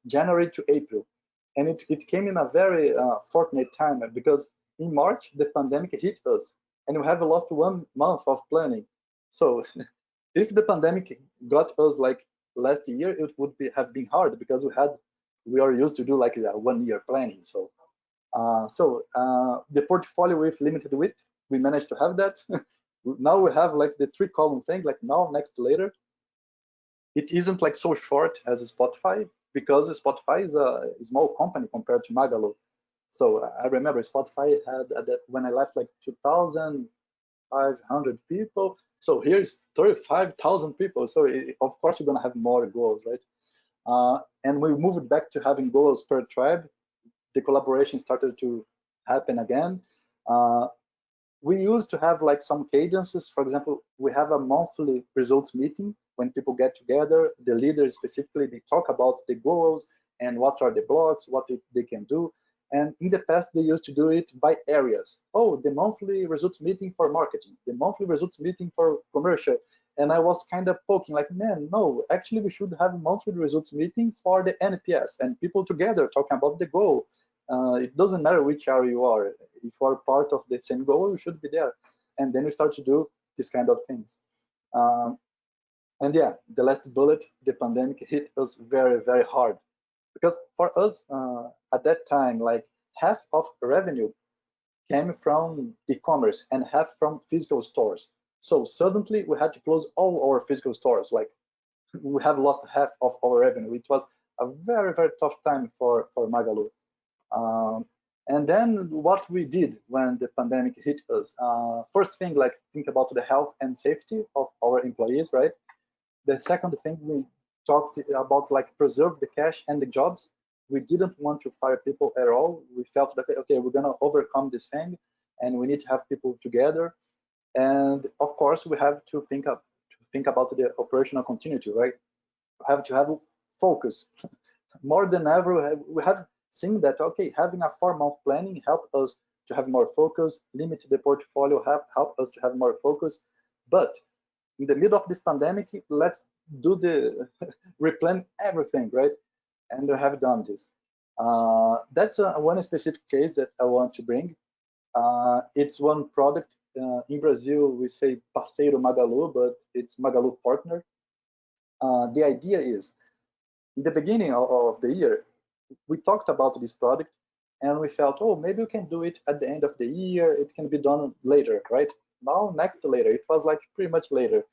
January to April, and it came in a very fortunate time because in March the pandemic hit us, and we have lost 1 month of planning. So if the pandemic got us like last year, it would have been hard because we are used to do like a 1-year planning. So the portfolio with limited WIP, we managed to have that. Now we have like the 3-column thing, like now, next, later. It isn't like so short as Spotify because Spotify is a small company compared to Magalu. So I remember Spotify had when I left like 2,500 people. So here's 35,000 people. So of course you're gonna have more goals, right? And we moved back to having goals per tribe. The collaboration started to happen again. We used to have like some cadences. For example, we have a monthly results meeting when people get together. The leaders specifically, they talk about the goals and what are the blocks, what they can do. And in the past, they used to do it by areas. Oh, the monthly results meeting for marketing, the monthly results meeting for commercial. And I was kind of poking like, man, no, actually we should have a monthly results meeting for the NPS and people together talking about the goal. It doesn't matter which area you are. If you are part of the same goal, you should be there. And then we start to do this kind of things. And yeah, the last bullet, the pandemic hit us very, very hard. Because for us, at that time, like half of revenue came from e-commerce and half from physical stores. So suddenly we had to close all our physical stores. Like we have lost half of our revenue. It was a very, very tough time for Magalu. And then what we did when the pandemic hit us, first thing, like think about the health and safety of our employees, right? The second thing, we talked about like preserve the cash and the jobs. We didn't want to fire people at all. We felt that, okay, we're gonna overcome this thing and we need to have people together. And of course, we have to think about the operational continuity, right? We have to have focus. More than ever, we have seen that, okay, having a 4-month planning help us to have more focus, limit the portfolio, help us to have more focus. But in the middle of this pandemic, let's do the replan everything, right? And we have done this. That's one specific case that I want to bring. It's one product. In Brazil, we say parceiro Magalu, but it's Magalu partner. The idea is, in the beginning of the year, we talked about this product and we felt, oh, maybe we can do it at the end of the year. It can be done later, right? Now, next later, it was like pretty much later.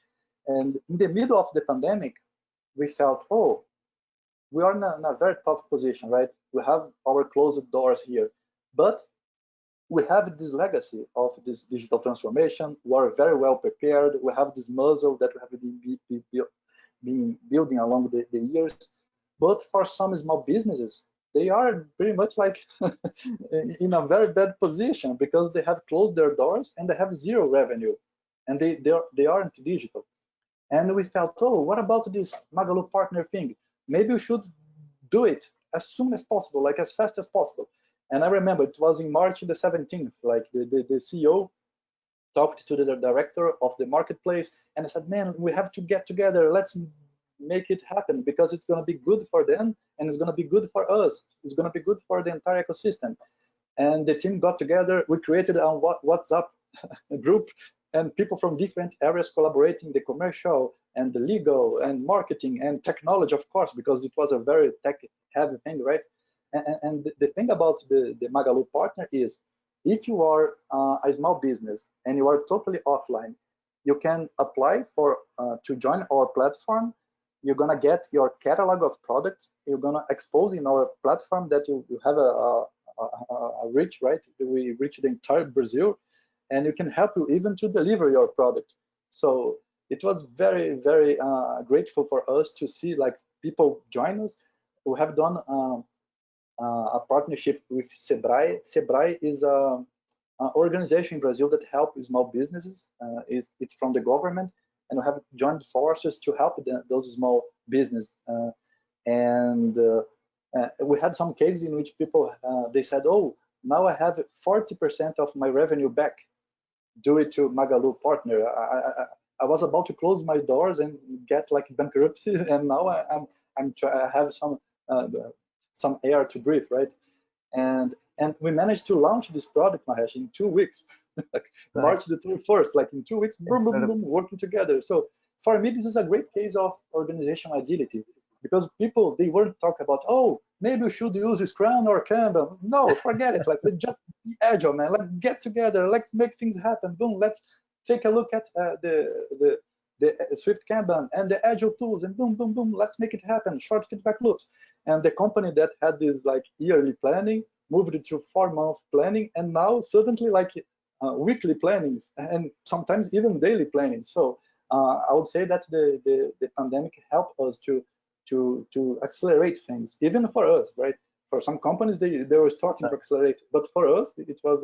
And in the middle of the pandemic, we felt, oh, we are in a very tough position, right? We have our closed doors here, but we have this legacy of this digital transformation. We are very well prepared. We have this muscle that we have been building along the years. But for some small businesses, they are pretty much like in a very bad position because they have closed their doors and they have zero revenue, and they aren't digital. And we felt, oh, what about this Magalu partner thing? Maybe we should do it as soon as possible, like as fast as possible. And I remember it was in March the 17th, like the CEO talked to the director of the marketplace and I said, man, we have to get together. Let's make it happen because it's going to be good for them and it's going to be good for us. It's going to be good for the entire ecosystem. And the team got together. We created a WhatsApp group, and people from different areas collaborating, the commercial and the legal and marketing and technology, of course, because it was a very tech heavy thing, right? And the thing about the Magalu partner is, if you are a small business and you are totally offline, you can apply for to join our platform. You're gonna get your catalog of products. You're gonna expose in our platform that you have a reach, right? We reach the entire Brazil, and you can help you even to deliver your product. So it was very, very grateful for us to see like people join us. We have done a partnership with Sebrae. Sebrae is an organization in Brazil that helps small businesses. It's from the government, and we have joined forces to help those small business. And we had some cases in which people they said, "Oh, now I have 40% of my revenue back due it to Magalu partner. I was about to close my doors and get like bankruptcy, and now I have some air to breathe, right?" And we managed to launch this product, Mahesh, in 2 weeks, like Right. March the 31st, like in 2 weeks, boom, boom, boom, working together. So for me, this is a great case of organizational agility, because people, they weren't talking about, oh, maybe we should use Scrum or Kanban. No, forget it. Like, let's just be agile, man. Let's get together. Let's make things happen. Boom. Let's take a look at the Swift Kanban and the Agile Tools, and boom, boom, boom. Let's make it happen. Short feedback loops. And the company that had this like yearly planning moved it to 4-month planning, and now suddenly like weekly plannings, and sometimes even daily planning. So I would say that the pandemic helped us to accelerate things, even for us, right? For some companies, they were starting to accelerate, but for us, it was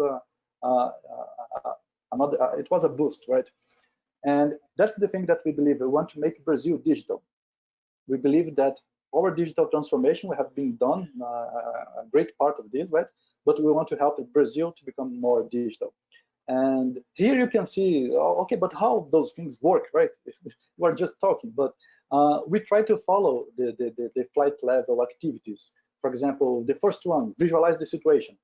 it was a boost, right? And that's the thing that we believe. We want to make Brazil digital. We believe that our digital transformation, we have been done a great part of this, right? But we want to help Brazil to become more digital. And here you can see, okay, but how those things work, right? We're just talking, but we try to follow the flight level activities. For example, the first one, visualize the situation.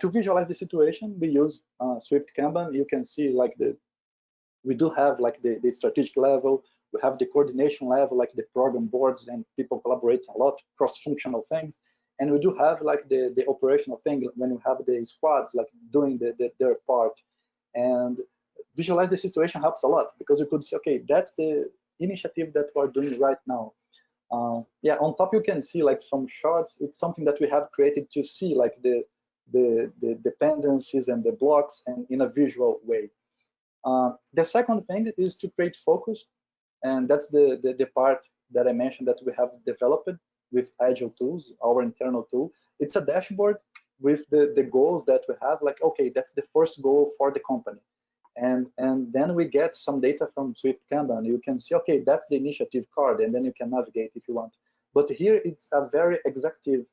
To visualize the situation, we use Swift Kanban. You can see like we do have like the strategic level, we have the coordination level, like the program boards, and people collaborate a lot, cross-functional things. And we do have like the operational thing when we have the squads like doing their part. And visualize the situation helps a lot, because you could say, okay, that's the initiative that we're doing right now. Yeah, on top you can see like some charts. It's something that we have created to see like the dependencies and the blocks, and in a visual way. The second thing is to create focus, and that's the part that I mentioned that we have developed with Agile Tools, our internal tool. It's a dashboard with the goals that we have, like, okay, that's the first goal for the company. And then we get some data from Swift Kanban. You can see, okay, that's the initiative card, and then you can navigate if you want. But here it's a very executive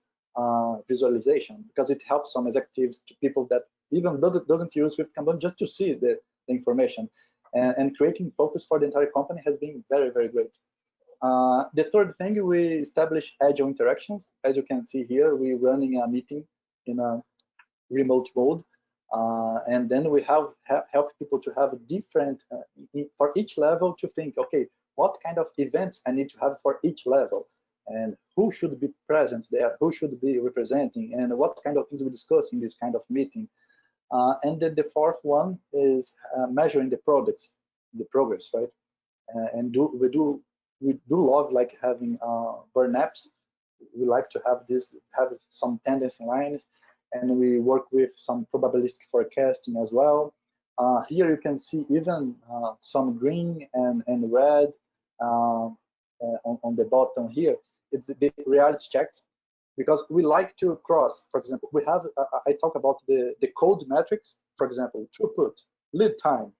visualization, because it helps some executives, to people that even though it doesn't use Swift Kanban, just to see the information. And creating focus for the entire company has been very, very great. The third thing, we establish agile interactions. As you can see here, we're running a meeting in a remote mode. And then we have helped people to have different, for each level, to think, okay, what kind of events I need to have for each level, and who should be present there, who should be representing, and what kind of things we discuss in this kind of meeting. And then the fourth one is measuring the progress, right? And we do love like having burn-ups. We like to have some tendency lines, and we work with some probabilistic forecasting as well. Here you can see even some green and red on the bottom here. It's the reality checks, because we like to cross. For example, we have, I talk about the code metrics, for example, throughput, lead time.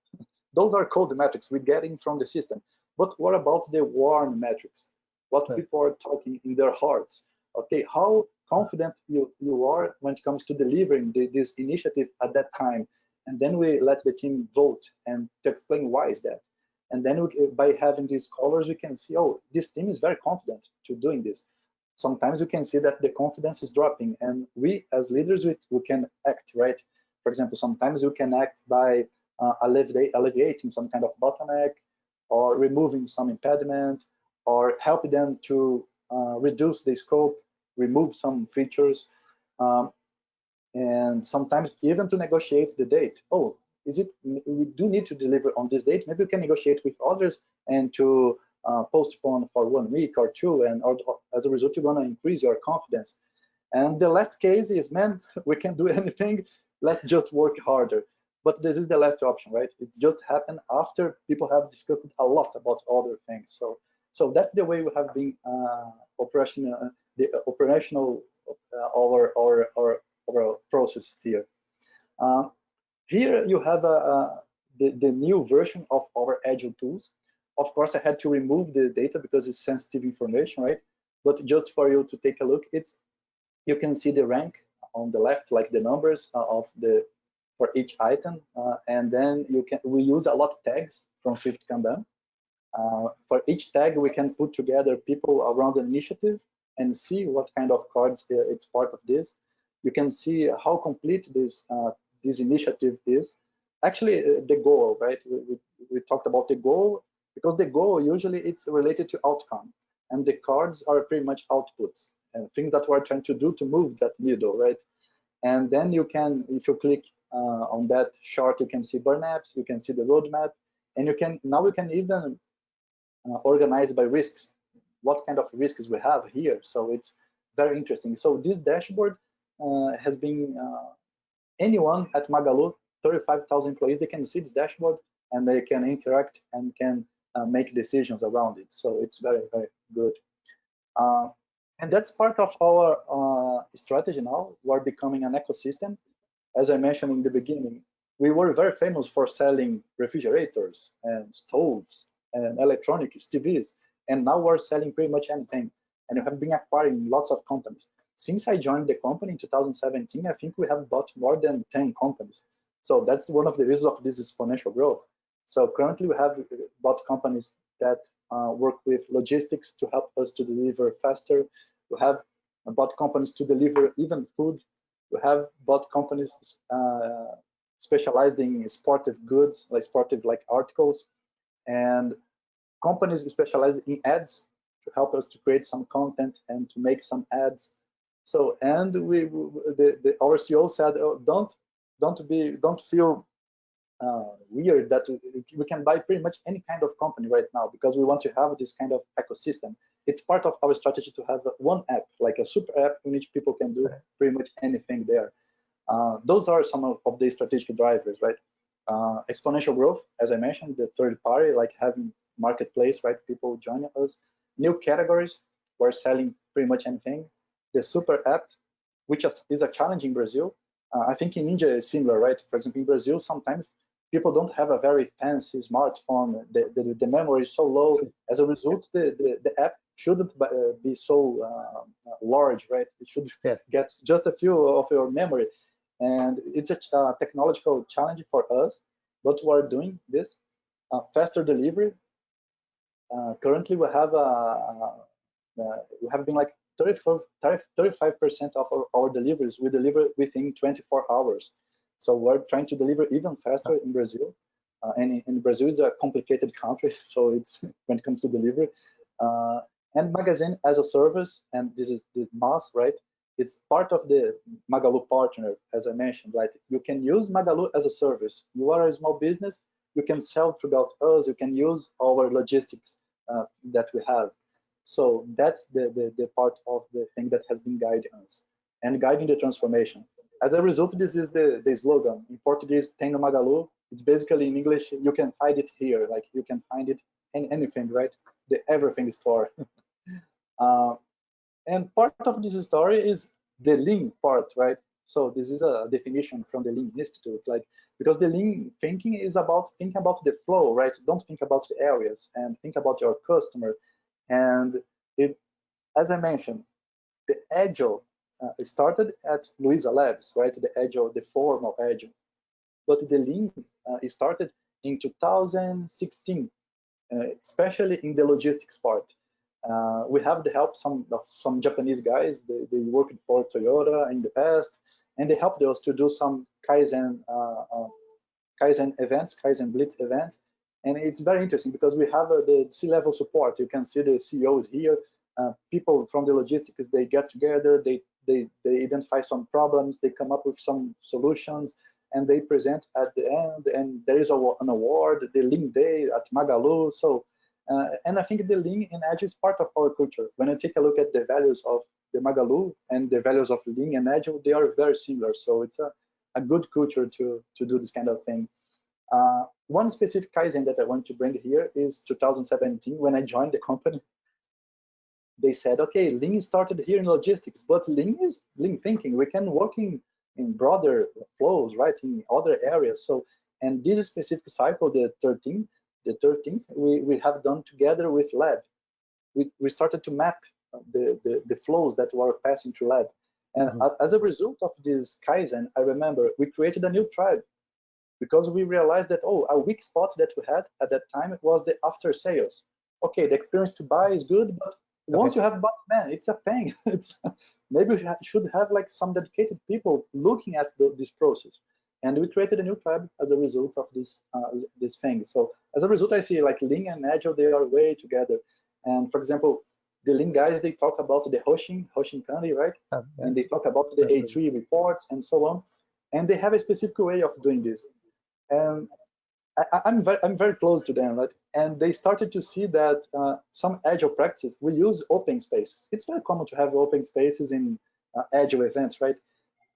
Those are code metrics we're getting from the system. But what about the warm metrics? What people are talking in their hearts? Okay, how confident you are when it comes to delivering this initiative at that time. And then we let the team vote and to explain why is that. And then by having these colors, we can see, oh, this team is very confident to doing this. Sometimes you can see that the confidence is dropping, and we as leaders, we can act, right? For example, sometimes you can act by alleviating some kind of bottleneck, or removing some impediment, or help them to reduce the scope, remove some features, and sometimes even to negotiate the date. Oh, we do need to deliver on this date? Maybe we can negotiate with others and to postpone for 1 week or two, and as a result, you're gonna increase your confidence. And the last case is, man, we can't do anything. Let's just work harder. But this is the last option, right? It's just happened after people have discussed a lot about other things. So that's the way we have been operational our process here. Here you have the new version of our Agile Tools. Of course, I had to remove the data because it's sensitive information, right? But just for you to take a look, you can see the rank on the left, like the numbers for each item, and then we use a lot of tags from Fifth Kanban. For each tag, we can put together people around an initiative and see what kind of cards it's part of this. You can see how complete this initiative is. Actually, the goal, right? We talked about the goal, because the goal usually it's related to outcome, and the cards are pretty much outputs and things that we're trying to do to move that needle, right? And then you can, if you click on that chart, you can see burn apps, you can see the roadmap, and now we can even organize by risks, what kind of risks we have here. So it's very interesting. So this dashboard has been, anyone at Magalu, 35,000 employees, they can see this dashboard and they can interact and can make decisions around it. So it's very, very good. And that's part of our strategy now. We're becoming an ecosystem. As I mentioned in the beginning, we were very famous for selling refrigerators and stoves and electronics, TVs, and now we're selling pretty much anything. And we have been acquiring lots of companies. Since I joined the company in 2017, I think we have bought more than 10 companies. So that's one of the reasons of this exponential growth. So currently we have bought companies that work with logistics to help us to deliver faster. We have bought companies to deliver even food. We have bought companies specialized in sportive goods, like sportive articles, and companies specialized in ads to help us to create some content and to make some ads. So, and our CEO said, oh, don't feel weird that we can buy pretty much any kind of company right now, because we want to have this kind of ecosystem. It's part of our strategy to have one app, like a super app in which people can do pretty much anything there. Those are some of the strategic drivers, right? Exponential growth, as I mentioned, the third party, like having marketplace, right? People joining us. New categories, we're selling pretty much anything. The super app, which is a challenge in Brazil. I think in India is similar, right? For example, in Brazil, sometimes people don't have a very fancy smartphone. The memory is so low. As a result, the app shouldn't be so large, right? It should get just a few of your memory. And it's a technological challenge for us, but we're doing this. Faster delivery. Currently, we have been like 35% of our deliveries we deliver within 24 hours. So we're trying to deliver even faster in Brazil. And in Brazil is a complicated country, so it's when it comes to delivery. And Magazine as a service, and this is the MaaS, right? It's part of the Magalu partner, as I mentioned, right? You can use Magalu as a service. You are a small business, you can sell throughout us, you can use our logistics that we have. So that's the part of the thing that has been guiding us and guiding the transformation. As a result, this is the slogan. In Portuguese, Tem no Magalu. It's basically in English, you can find it here. Like you can find it in anything, right? The everything store. And part of this story is the lean part, right? So this is a definition from the Lean Institute, like, because the lean thinking is about thinking about the flow, right? Don't think about the areas and think about your customer. And as I mentioned, the Agile started at Luisa Labs, right? The Agile, the formal Agile. But the Lean started in 2016, especially in the logistics part. We have the help of some Japanese guys. They worked for Toyota in the past, and they helped us to do some Kaizen Kaizen events, Kaizen Blitz events. And it's very interesting because we have the C-level support. You can see the CEOs here. People from the logistics, they get together, they identify some problems, they come up with some solutions, and they present at the end. And there is an award, the Lean Day at Magalu. So, and I think the Lean and Agile is part of our culture. When I take a look at the values of the Magalu and the values of Lean and Agile, they are very similar. So it's a good culture to do this kind of thing. One specific Kaizen that I want to bring here is 2017, when I joined the company. They said, okay, Lean started here in logistics, but Lean is Lean thinking. We can work in broader flows, right, in other areas. So, and this specific cycle, the 13th, we have done together with Lab. We started to map the flows that were passing through Lab. And as a result of this Kaizen, I remember we created a new tribe, because we realized that, oh, a weak spot that we had at that time was the after sales. Okay, the experience to buy is good, but once you have bought, man, it's a pain. Maybe we should have like some dedicated people looking at this process. And we created a new tribe as a result of this thing. So as a result, I see like Lean and Agile, they are way together. And for example, the Lean guys, they talk about the Hoshin Kandi, right? And they talk about the A3 reports and so on. And they have a specific way of doing this. And I'm very close to them, right? And they started to see that some Agile practices, we use open spaces. It's very common to have open spaces in Agile events, right?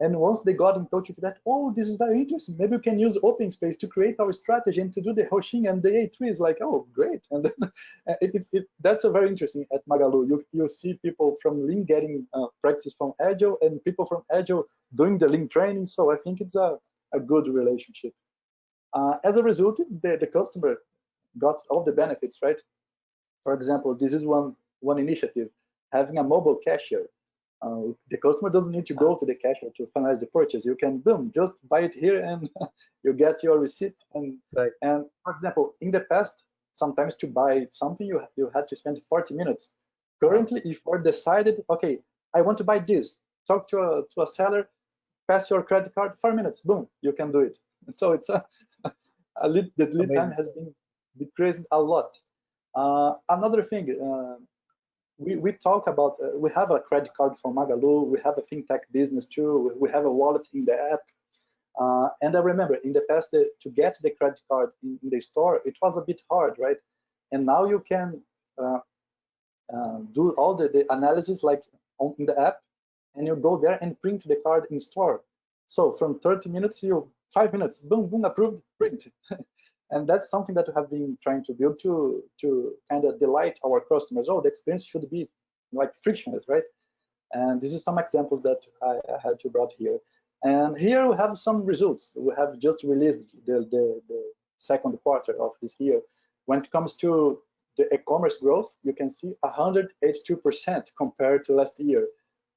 And once they got in touch with that, oh, this is very interesting. Maybe we can use open space to create our strategy and to do the Hoshin, and the A3 is like, oh, great. And that's a very interesting at Magalu. You see people from Lean getting practice from Agile, and people from Agile doing the Lean training. So I think it's a good relationship. As a result, the customer got all the benefits, right? For example, this is one initiative, having a mobile cashier. The customer doesn't need to go to the cashier to finalize the purchase. You can, boom, just buy it here and you get your receipt. And for example, in the past, sometimes to buy something, you had to spend 40 minutes. Currently, if you're decided, okay, I want to buy this, talk to a seller, pass your credit card, 4 minutes, boom, you can do it. So it's the lead time has been decreased a lot. Another thing, we talk about, we have a credit card for Magalu, we have a fintech business too, we have a wallet in the app. And I remember in the past, to get the credit card in the store, it was a bit hard, right? And now you can do all the analysis like in the app, and you go there and print the card in store. So from 30 minutes, 5 minutes, boom, boom, approved, print. And that's something that we have been trying to build to kind of delight our customers. Oh, the experience should be like frictionless, right? And this is some examples that I had to brought here. And here we have some results. We have just released the second quarter of this year. When it comes to the e-commerce growth, you can see 182% compared to last year.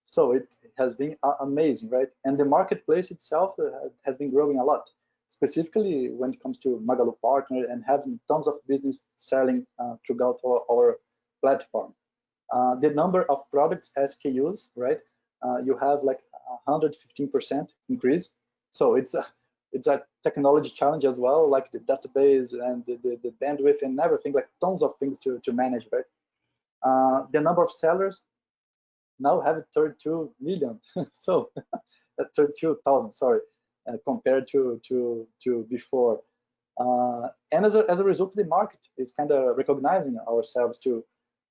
So it has been amazing, right? And the marketplace itself has been growing a lot, specifically when it comes to Magalu Partner and having tons of business selling throughout our platform. The number of products SKUs, right? You have like 115% increase. So it's a technology challenge as well, like the database and the bandwidth and everything, like tons of things to manage, right? The number of sellers now have 32 million. So 32,000, sorry, compared to before. And as a result, the market is kind of recognizing ourselves too.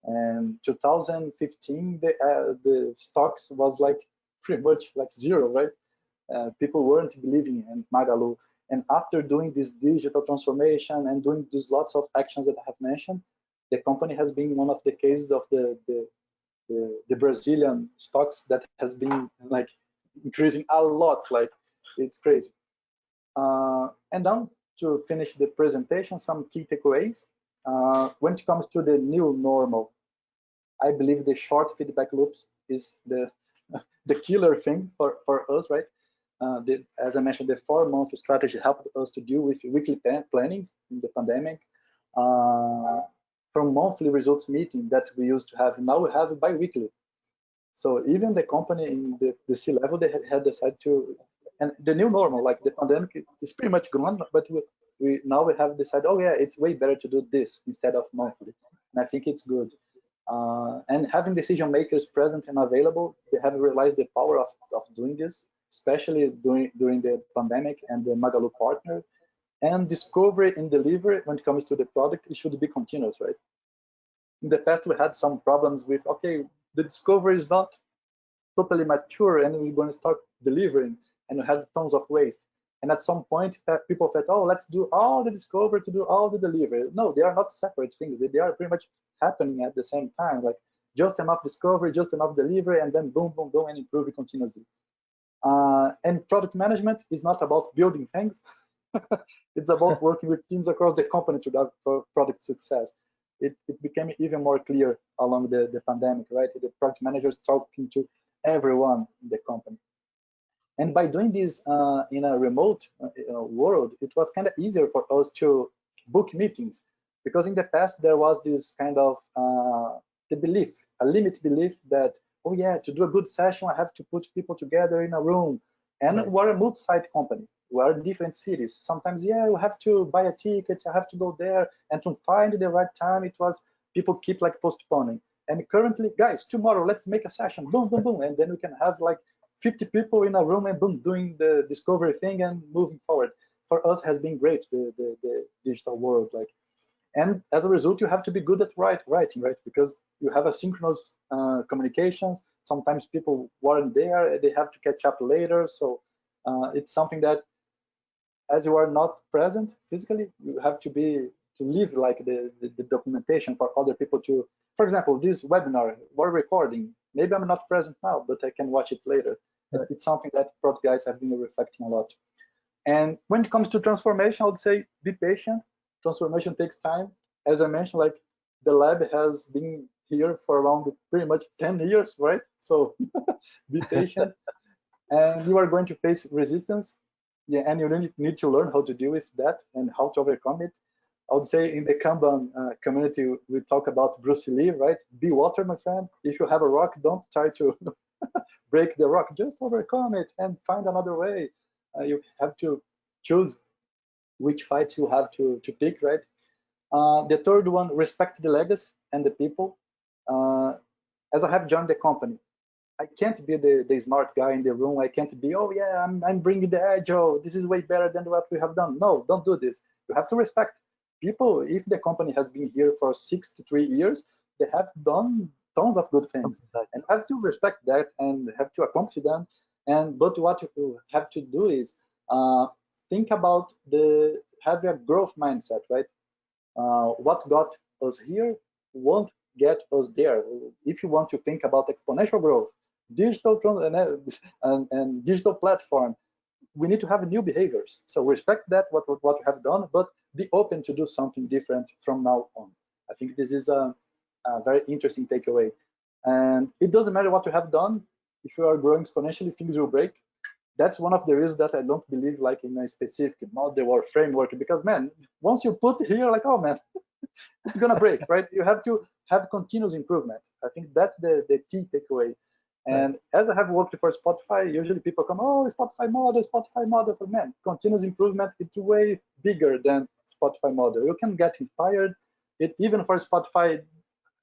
And 2015, the stocks was like pretty much like zero, right? People weren't believing in Magalu. And after doing this digital transformation and doing these lots of actions that I have mentioned, the company has been one of the cases of the Brazilian stocks that has been like increasing a lot, like it's crazy. And then to finish the presentation, some key takeaways. When it comes to the new normal, I believe the short feedback loops is the killer thing for us, right? As I mentioned, the 4-month strategy helped us to deal with weekly plannings in the pandemic. From monthly results meeting that we used to have, now we have bi-weekly. So even the company in the C-level, they had decided to And the new normal, like the pandemic, is pretty much gone, but we now we have decided, oh yeah, it's way better to do this instead of monthly, and I think it's good. And having decision makers present and available, they have realized the power of doing this, especially during the pandemic and the Magalu partner. And discovery and delivery, when it comes to the product, it should be continuous, right? In the past, we had some problems with, okay, the discovery is not totally mature and we're going to start delivering, and we had tons of waste. And at some point, people thought, oh, let's do all the discovery to do all the delivery. No, they are not separate things. They are pretty much happening at the same time, like just enough discovery, just enough delivery, and then boom, boom, boom, and improving continuously. And product management is not about building things. It's about working with teams across the company to drive product success. It became even more clear along the pandemic, right? The product managers talking to everyone in the company. And by doing this in a remote world, it was kind of easier for us to book meetings, because in the past there was this kind of the belief, a limit belief that, oh yeah, to do a good session, I have to put people together in a room. And Right. we're a multi-site company. We're in different cities. Sometimes, yeah, you have to buy a ticket, I have to go there, and to find the right time, it was people keep like postponing. And currently, guys, tomorrow let's make a session, boom, boom, boom, and then we can have like 50 people in a room and boom, doing the discovery thing and moving forward. For us, has been great, the digital world. Like, and as a result, you have to be good at writing, right? Because you have asynchronous communications. Sometimes people weren't there; they have to catch up later. So it's something that, as you are not present physically, you have to leave like the documentation for other people to. For example, this webinar we're recording. Maybe I'm not present now, but I can watch it later. Right. It's something that product guys have been reflecting a lot. And when it comes to transformation, I would say be patient. Transformation takes time. As I mentioned, like the lab has been here for around pretty much 10 years, right? So be patient. And you are going to face resistance. Yeah, and you need to learn how to deal with that and how to overcome it. I would say in the Kanban community, we talk about Bruce Lee, right? Be water, my friend. If you have a rock, don't try to break the rock. Just overcome it and find another way. You have to choose which fights you have to pick, right? The third one, respect the legacy and the people. As I have joined the company, I can't be the smart guy in the room. I can't be, oh yeah, I'm bringing the agile. This is way better than what we have done. No, don't do this. You have to respect people. If the company has been here for 63 years, they have done tons of good things, and have to respect that and have to accomplish them. But what you have to do is think about have a growth mindset, right? What got us here won't get us there. If you want to think about exponential growth, digital and digital platform, we need to have new behaviors. So respect that what we have done, but be open to do something different from now on. I think this is a very interesting takeaway. And it doesn't matter what you have done. If you are growing exponentially, things will break. That's one of the reasons that I don't believe like in a specific model or framework, because man, once you put here, like, oh man, it's gonna break, right? You have to have continuous improvement. I think that's the key takeaway. And as I have worked for Spotify, usually people come, oh, Spotify model. For man, continuous improvement, it's way bigger than Spotify model. You can get inspired. Even for Spotify,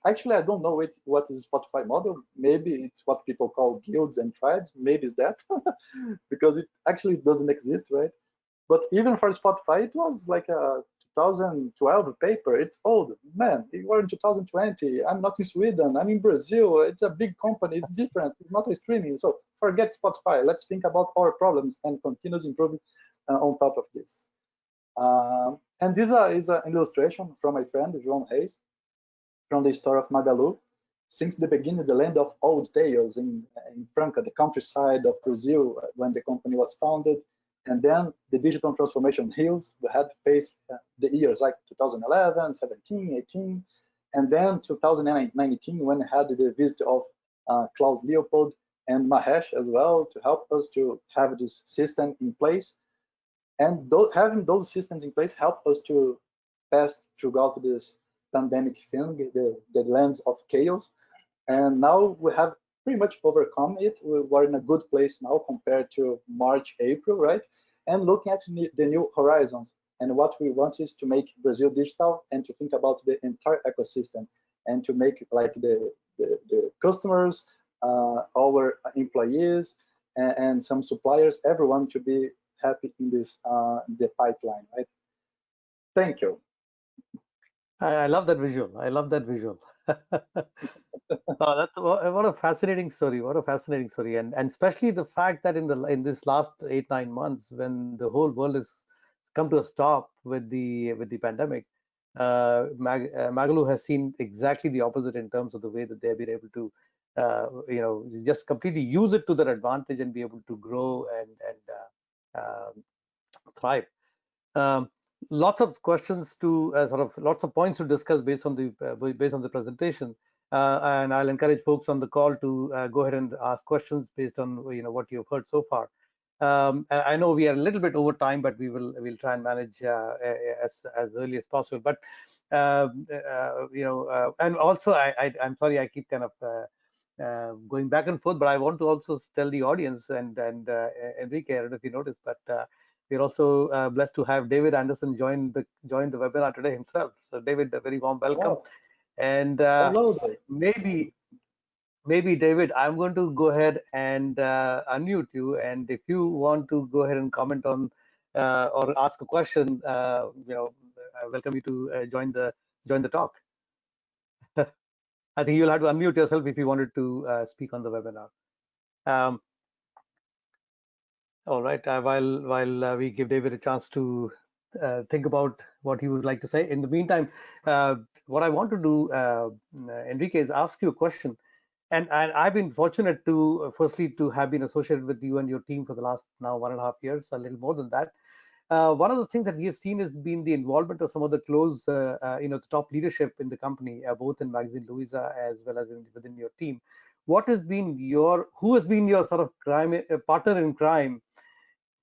actually, I don't know what is Spotify model. Maybe it's what people call guilds and tribes. Maybe it's that, because it actually doesn't exist, right? But even for Spotify, it was like a 2012 paper. It's old. Man, we were in 2020. I'm not in Sweden. I'm in Brazil. It's a big company. It's different. It's not a streaming. So forget Spotify. Let's think about our problems and continuous improvement on top of this. And this is an illustration from my friend, João Reis, from the story of Magalu. Since the beginning, the land of old tales in Franca, the countryside of Brazil, when the company was founded. And then the digital transformation hills, we had to face the years like 2011, 17, 18, and then 2019, when we had the visit of Klaus Leopold and Mahesh as well, to help us to have this system in place. And having those systems in place helped us to pass throughout this pandemic thing, the lands of chaos. And now we have pretty much overcome it. We're in a good place now compared to March, April, right? And looking at the new horizons. And what we want is to make Brazil digital and to think about the entire ecosystem and to make like the customers, our employees, and some suppliers, everyone to be happy in this the pipeline, right? Thank you. I love that visual. I love that visual. Oh, that's what a fascinating story. What a fascinating story, and especially the fact that in this last 8 9 months, when the whole world has come to a stop with the pandemic, Magalu has seen exactly the opposite in terms of the way that they've been able to, just completely use it to their advantage and be able to grow and thrive. Um, Lots of questions to lots of points to discuss based on the presentation, and I'll encourage folks on the call to go ahead and ask questions based on what you've heard so far. I know we are a little bit over time, but we'll try and manage as early as possible. But and also I'm sorry I keep kind of going back and forth, but I want to also tell the audience and Enrique, I don't know if you noticed, but we're also blessed to have David Anderson join the webinar today himself. So David, a very warm welcome. Wow. And Hello there. maybe David, I'm going to go ahead and unmute you. And if you want to go ahead and comment on or ask a question, I welcome you to join the talk. I think you'll have to unmute yourself if you wanted to speak on the webinar. Um, all right. While we give David a chance to think about what he would like to say. In the meantime, what I want to do, Enrique, is ask you a question. And I've been fortunate to, firstly, to have been associated with you and your team for the last now 1.5 years, a little more than that. One of the things that we have seen has been the involvement of some of the close, the top leadership in the company, both in Magazine Luisa as well as within your team. Who has been your sort of partner in crime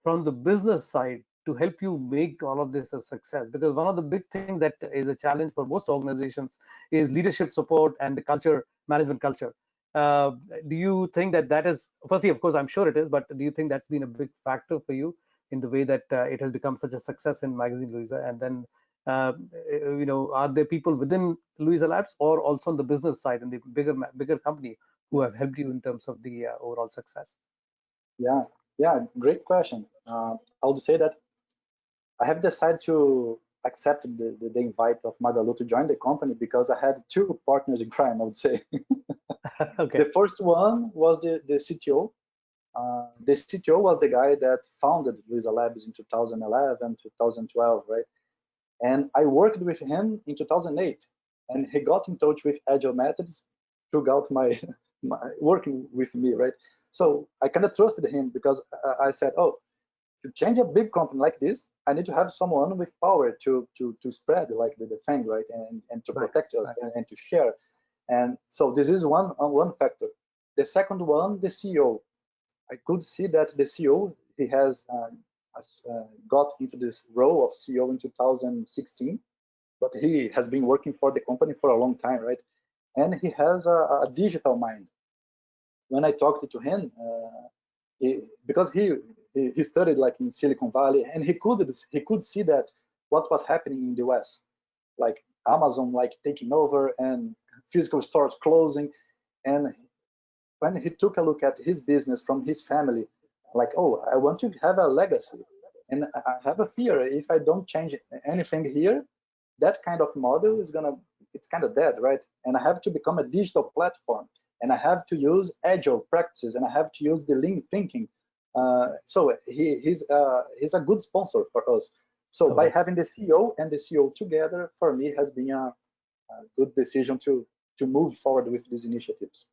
from the business side to help you make all of this a success? Because one of the big things that is a challenge for most organizations is leadership support and the culture, management culture. Do you think that is, firstly, of course, I'm sure it is, but do you think that's been a big factor for you in the way that it has become such a success in Magazine Luisa? And then, are there people within Luisa Labs or also on the business side and the bigger company who have helped you in terms of the overall success? Yeah, great question. I would say that I have decided to accept the invite of Magalu to join the company because I had two partners in crime, I would say. Okay. The first one was the CTO. The CTO was the guy that founded Luisa Labs in 2011, 2012, right? And I worked with him in 2008, and he got in touch with Agile methods throughout my working with me, right? So I kind of trusted him because I said, oh, to change a big company like this, I need to have someone with power to spread like the thing, right, and to protect us and to share. And so this is one factor. The second one, the CEO. I could see that the CEO he has got into this role of CEO in 2016, but he has been working for the company for a long time, right? And he has a digital mind. When I talked to him, because he studied like in Silicon Valley, and he could see that what was happening in the West, like Amazon like taking over and physical stores closing, and when he took a look at his business from his family, like, oh, I want to have a legacy, and I have a fear if I don't change anything here, that kind of model it's kind of dead, right? And I have to become a digital platform, and I have to use agile practices, and I have to use the lean thinking. So he's a good sponsor for us. So by having the CEO and the CEO together, for me, has been a good decision to move forward with these initiatives.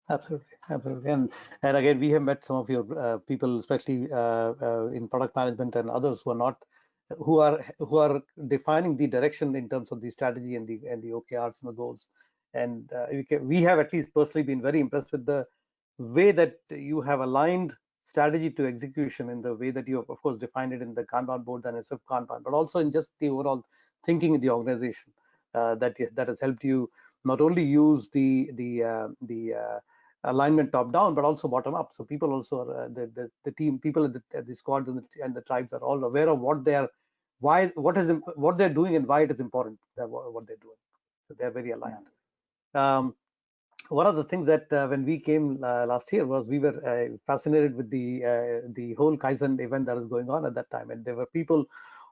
Absolutely. And again, we have met some of your people, especially in product management and others who are defining the direction in terms of the strategy and the OKRs and the goals. And we have at least personally been very impressed with the way that you have aligned strategy to execution in the way that you have, of course, defined it in the Kanban board and SF Kanban, but also in just the overall thinking in the organization that has helped you not only use the alignment top down, but also bottom up. So people also are the team, people at the squads and the tribes are all aware of what they are, what they're doing and why it is important what they're doing. So they're very aligned. One of the things that when we came last year was we were fascinated with the whole Kaizen event that was going on at that time, and there were people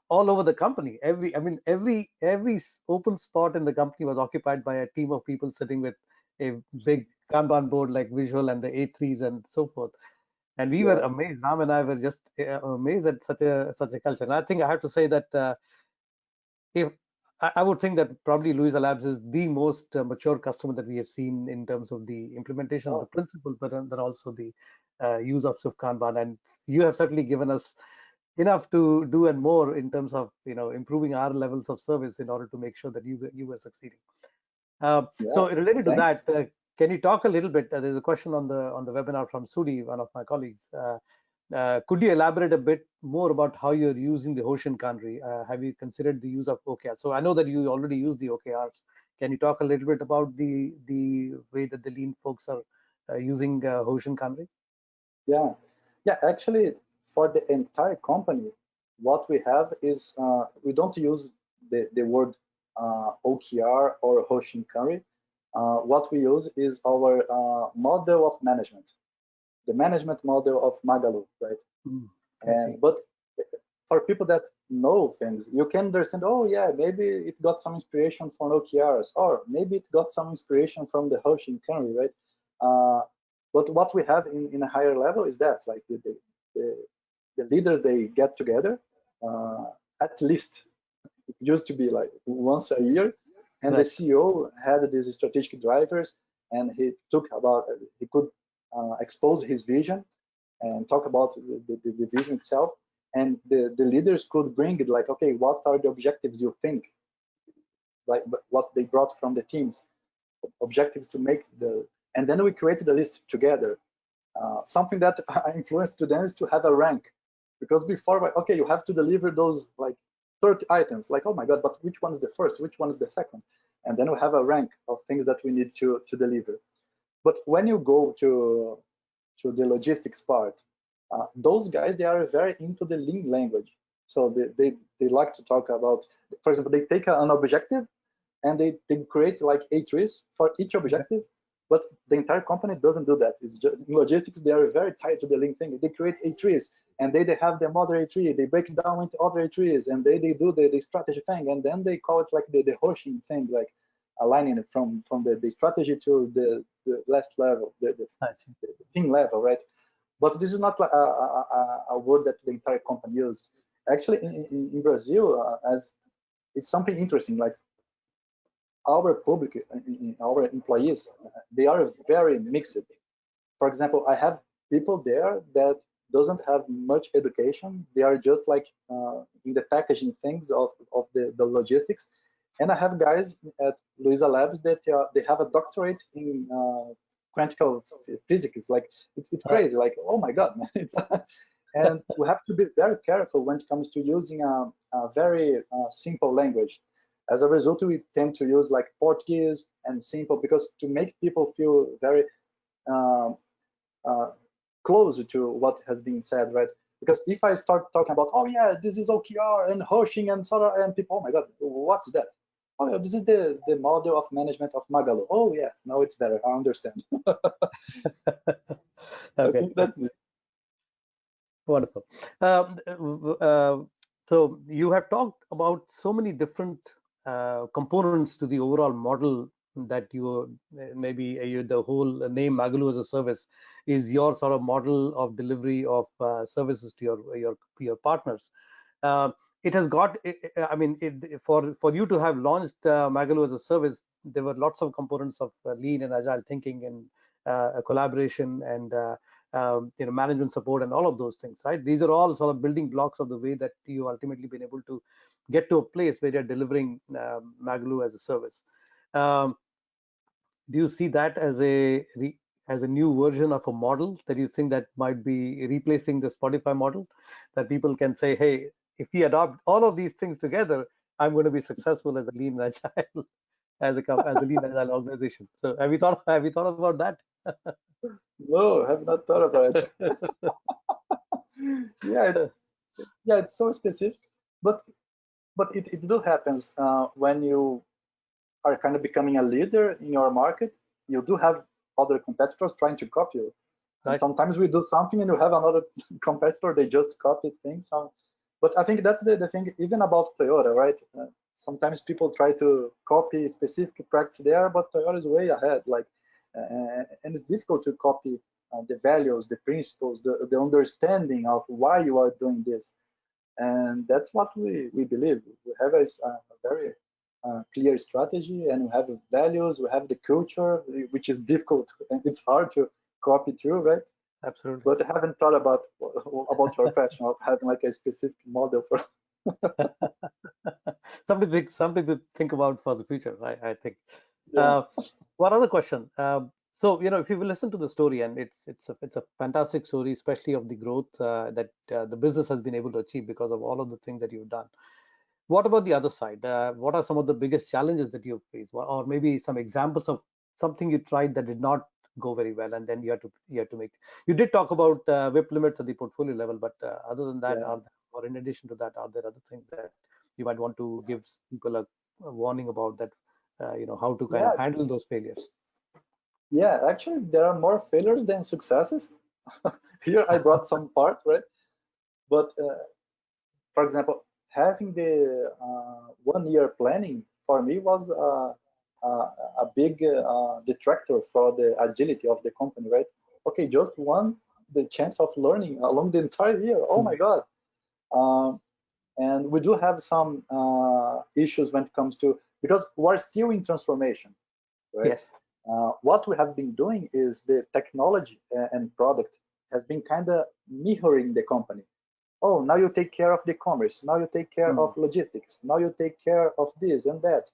all over the company. Every open spot in the company was occupied by a team of people sitting with a big Kanban board like visual and the A3s and so forth. And we were amazed. Ram and I were just amazed at such a culture. And I think I have to say that if I would think that probably Luisa Labs is the most mature customer that we have seen in terms of the implementation of the principles, but then also the use of Swift Kanban. And you have certainly given us enough to do and more in terms of improving our levels of service in order to make sure that you were succeeding. So related to that, can you talk a little bit? There's a question on the webinar from Sudi, one of my colleagues. Could you elaborate a bit more about how you're using the Hoshin Kanri? Have you considered the use of OKRs? So I know that you already use the OKRs. Can you talk a little bit about the way that the lean folks are using Hoshin Kanri? Yeah. Actually, for the entire company, what we have is we don't use the word OKR or Hoshin Kanri. What we use is our model of management, the management model of Magalu, right? But for people that know things, you can understand, oh yeah, maybe it got some inspiration from OKRs, or maybe it got some inspiration from the Hoshin Kanri, right? But what we have in a higher level is that like the leaders, they get together at least, it used to be like once a year, and the CEO had these strategic drivers, and he could expose his vision and talk about the vision itself, and the leaders could bring it like, okay, what are the objectives you think, like what they brought from the teams, objectives to make and then we created a list together. Something that I influenced to them is to have a rank, because before, okay, you have to deliver those like 30 items, like, oh my god, but which one's the first, which one is the second, and then we have a rank of things that we need to deliver. But when you go to the logistics part, those guys, they are very into the lean language, so they like to talk about, for example, they take an objective and they create like A3s for each objective, but the entire company doesn't do that. It's just, in logistics, they are very tied to the lean thing. They create A3s, and they have their mother A3, they break it down into other A3s, and they do the strategy thing, and then they call it like the Hoshin thing, like aligning it from the strategy to the last level, the team level, right? But this is not like a word that the entire company uses. Actually, in Brazil, as it's something interesting, like our public, our employees, they are very mixed. For example, I have people there that doesn't have much education. They are just like in the packaging things of the logistics. And I have guys at Luisa Labs that they have a doctorate in quantical physics. Like it's crazy. Like, oh my god, man. And we have to be very careful when it comes to using a very simple language. As a result, we tend to use like Portuguese and simple, because to make people feel very close to what has been said, right? Because if I start talking about, oh yeah, this is OKR and Hoshin and sort of, and people, oh my god, what's that? Oh yeah, this is the model of management of Magalu. Oh yeah, now it's better. I understand. Okay. I think that's it. Wonderful. So you have talked about so many different components to the overall model that you maybe the whole name Magalu as a service is your sort of model of delivery of services to your partners. It has got, I mean, for you to have launched Magalu as a service, there were lots of components of lean and agile thinking and collaboration and management support and all of those things, right? These are all sort of building blocks of the way that you ultimately been able to get to a place where you're delivering Magalu as a service. Do you see that as a new version of a model that you think that might be replacing the Spotify model, that people can say, hey, if we adopt all of these things together, I'm going to be successful as a lean and agile as a lean and agile organization. So have you thought about that? No, I have not thought about it. Yeah, it's so specific, but it do happens when you are kind of becoming a leader in your market. You do have other competitors trying to copy you, and Right. sometimes we do something and you have another competitor, they just copy things. But I think that's the thing even about Toyota, right? Sometimes people try to copy specific practice there, but Toyota is way ahead. Like, and it's difficult to copy the values, the principles, the understanding of why you are doing this. And that's what we believe. We have a very clear strategy, and we have values, we have the culture, which is difficult and it's hard to copy through, right? Absolutely. But I haven't thought about your question of having like a specific model for. Something to think about for the future, I think. Yeah, Uh, One other question. So, if you listen to the story, and it's a fantastic story, especially of the growth that the business has been able to achieve because of all of the things that you've done. What about the other side? What are some of the biggest challenges that you've faced, or maybe some examples of something you tried that did not go very well, and then you had to make. You did talk about WIP limits at the portfolio level, but other than that, yeah, or in addition to that, are there other things that you might want to give people a warning about that? How to kind yeah, of handle those failures. yeah. Actually, there are more failures than successes. Here, I brought some parts, right? But for example, having the 1 year planning for me was a big detractor for the agility of the company, right? Okay, just one, the chance of learning along the entire year. Oh my Hmm. God. Um, and we do have some issues when it comes to, because we're still in transformation, right? Yes. What we have been doing is the technology and product has been kind of mirroring the company. Oh, now you take care of the commerce, now you take care Hmm. of logistics, now you take care of this and that.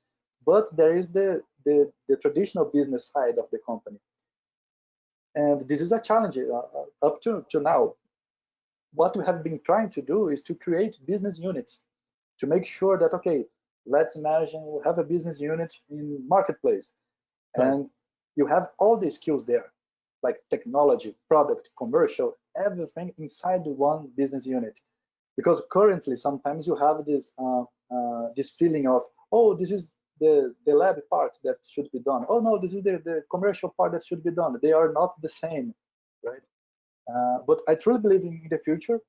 But there is the traditional business side of the company. And this is a challenge up to now. What we have been trying to do is to create business units to make sure that, okay, let's imagine we have a business unit in marketplace, Right. and you have all the skills there, like technology, product, commercial, everything inside the one business unit. Because currently sometimes you have this feeling of, oh, this is the lab part that should be done, oh no, this is the commercial part that should be done. They are not the same, right? But I truly believe in the future,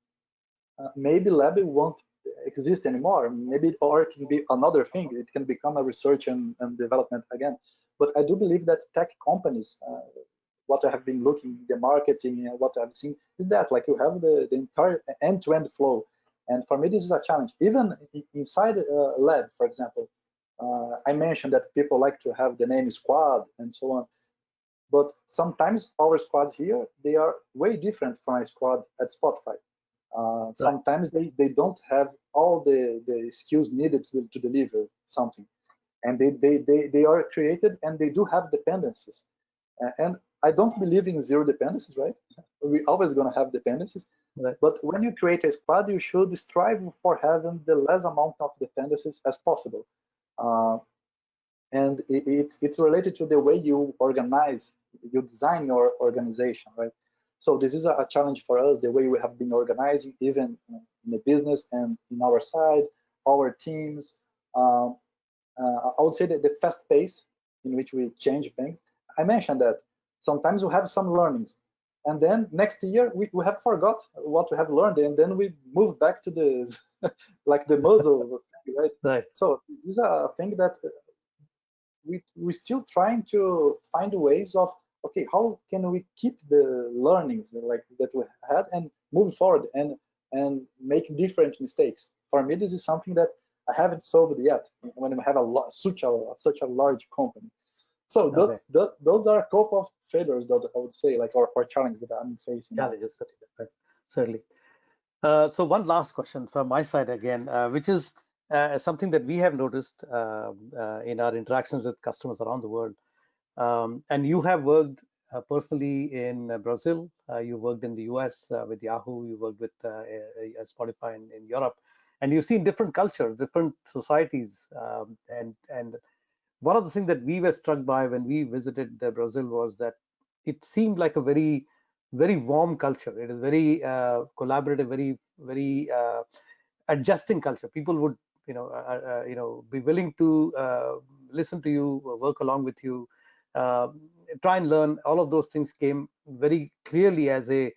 maybe lab won't exist anymore, maybe, or it can be another thing, it can become a research and development again. But I do believe that tech companies, what I have been looking in the marketing and what I've seen is that, like, you have the entire end-to-end flow. And for me, this is a challenge. Even inside lab, for example, I mentioned that people like to have the name squad and so on. But sometimes our squads here, they are way different from a squad at Spotify. Right. Sometimes they don't have all the skills needed to deliver something. And they are created and they do have dependencies. And I don't believe in zero dependencies, right? We're always going to have dependencies. Right. But when you create a squad, you should strive for having the less amount of dependencies as possible. Uh, and it's related to the way you organize, you design your organization, right? So this is a challenge for us, the way we have been organizing, even in the business and in our side, our teams. Um, I would say that the fast pace in which we change things. I mentioned that sometimes we have some learnings, and then next year we have forgot what we have learned, and then we move back to the like the muzzle, right? Right. So this is a thing that we still trying to find ways of, okay, how can we keep the learnings like that we had and move forward and make different mistakes. For me, this is something that I haven't solved yet when we have such a large company. So Okay. those are a couple of failures that I would say, like, or challenges that I'm facing now. Challenges, certainly. Right. Certainly. So one last question from my side again, which is something that we have noticed in our interactions with customers around the world. And you have worked personally in Brazil. You worked in the US with Yahoo. You worked with Spotify in Europe, and you've seen different cultures, different societies. And one of the things that we were struck by when we visited Brazil was that it seemed like a very warm culture. It is very collaborative, very adjusting culture. People would be willing to listen to you, work along with you, uh, try and learn. All of those things came very clearly as a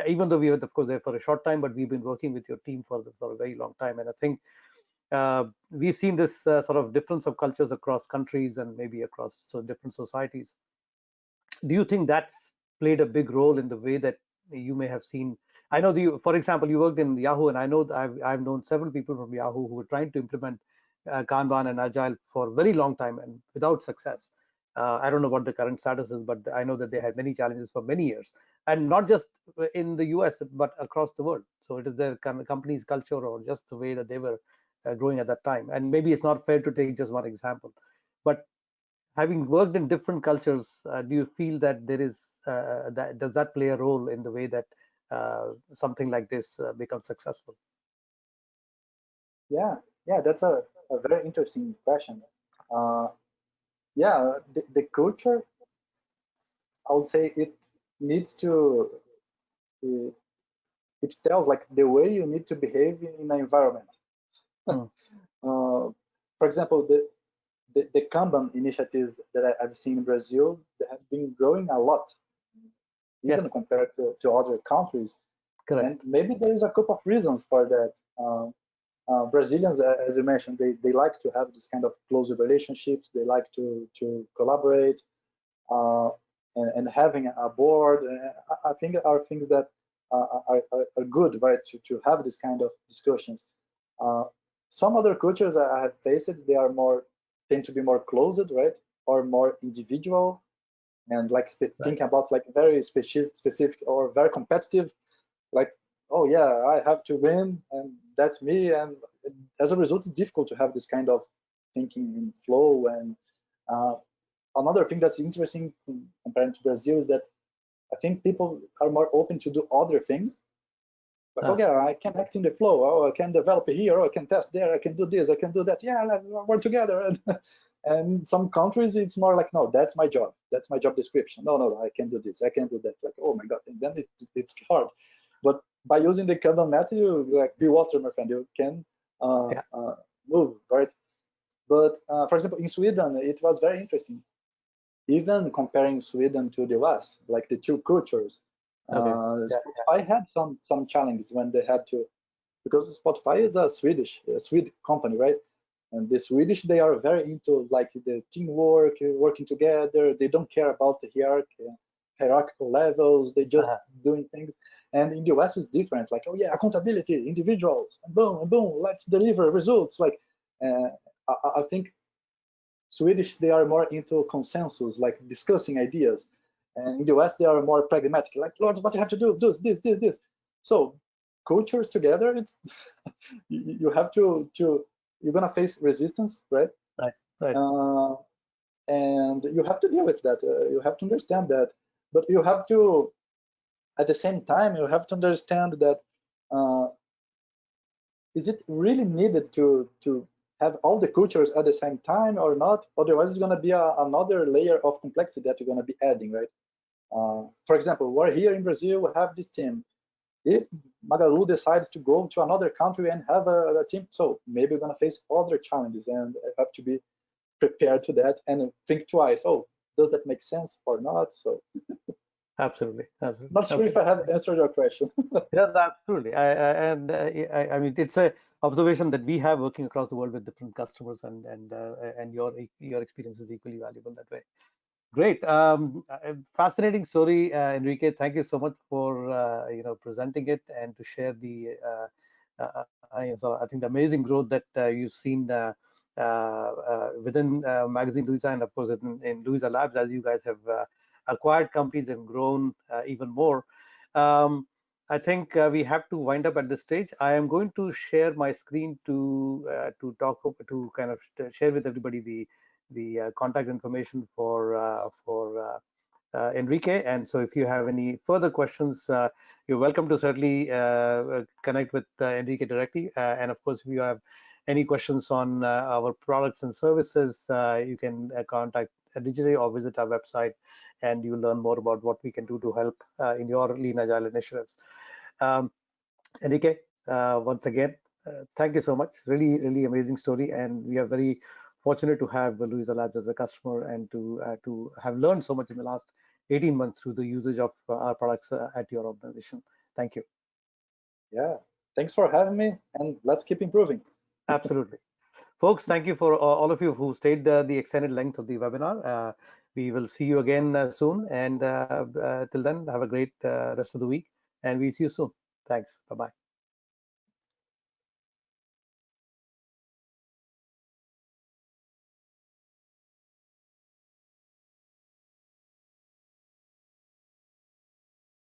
even though we were of course there for a short time, but we've been working with your team for a very long time. And I think we've seen this sort of difference of cultures across countries and maybe across different societies. Do you think that's played a big role in the way that you may have seen? I know for example, you worked in Yahoo, and I know that I've known several people from Yahoo who were trying to implement Kanban and Agile for a very long time and without success. I don't know what the current status is, but I know that they had many challenges for many years, and not just in the US, but across the world. So it is their company's culture or just the way that they were growing at that time. And maybe it's not fair to take just one example, but having worked in different cultures, do you feel that there is that does that play a role in the way that something like this becomes successful? Yeah, yeah, that's a very interesting question. Uh, yeah, the culture, I would say it needs to, uh, it tells like the way you need to behave in an environment. Hmm. For example, the Kanban initiatives that I've seen in Brazil, they have been growing a lot, Yes, even compared to other countries. And correct. maybe there is a couple of reasons for that. Brazilians, as you mentioned, they like to have this kind of closer relationships. They like to collaborate, uh, and having a board. I think are things that are good, right? To have this kind of discussions. Uh, some other cultures I have faced, they are more tend to be more closed, right, or more individual, and like Right. thinking about like very specific or very competitive, like, oh yeah, I have to win and that's me. And as a result, it's difficult to have this kind of thinking in flow. And uh, another thing that's interesting compared to Brazil is that I think people are more open to do other things. Like, oh Ah, yeah, I can act in the flow. Oh, I can develop here. Oh, I can test there. I can do this. I can do that. Yeah, let's work together. And some countries, it's more like, no, that's my job. That's my job description. No, no, I can do this. I can do that. Like, oh my God. And then it's hard. But by using the Kanban method, you like be water, my friend. You can uh, yeah. uh, move, right? But for example, in Sweden, it was very interesting. Even comparing Sweden to the US, like the two cultures, Okay. Yeah. Spotify had some challenges when they had to, because Spotify is a Swedish company, right? And the Swedish, they are very into like the teamwork, working together. They don't care about the hierarchical levels. They just Uh-huh. doing things. And in the US, it's different. Like, oh yeah, accountability, individuals, and boom, let's deliver results. Like, uh, I think Swedish, they are more into consensus, like discussing ideas. And in the West, they are more pragmatic, like, Lord, what you have to do, this. So cultures together, it's you have to you're gonna face resistance, right? Right. Right. Uh, and you have to deal with that. You have to understand that, but you have to, at the same time, you have to understand that uh, is it really needed to have all the cultures at the same time or not? Otherwise, it's going to be another layer of complexity that you're going to be adding, right? For example, we're here in Brazil, we have this team. If Magalu decides to go to another country and have a team, so maybe we're going to face other challenges, and I have to be prepared to that and think twice. Oh, does that make sense or not? So, Absolutely. Absolutely. not sure if Okay. I have answered your question. Yes, absolutely. And I mean, it's a observation that we have working across the world with different customers, and your experience is equally valuable that way. Great. Fascinating story, Enrique. Thank you so much for presenting it and to share the so I think the amazing growth that you've seen within Magazine Luisa, and of course in Luisa Labs, as you guys have acquired companies and grown even more. Um, I think we have to wind up at this stage. I am going to share my screen to kind of share with everybody the contact information for Enrique. And so if you have any further questions, you're welcome to certainly connect with Enrique directly. And of course, if you have any questions on our products and services, you can contact digitally or visit our website, and you'll learn more about what we can do to help in your Lean Agile initiatives. Um, Enrique, once again, thank you so much. Really, really amazing story, and we are very fortunate to have Luisa Labs as a customer and to have learned so much in the last 18 months through the usage of our products at your organization. Thank you. Yeah, thanks for having me, and let's keep improving. Absolutely. Folks, thank you for all of you who stayed the extended length of the webinar. We will see you again soon, and till then, have a great rest of the week, and we'll see you soon. Thanks. Bye-bye.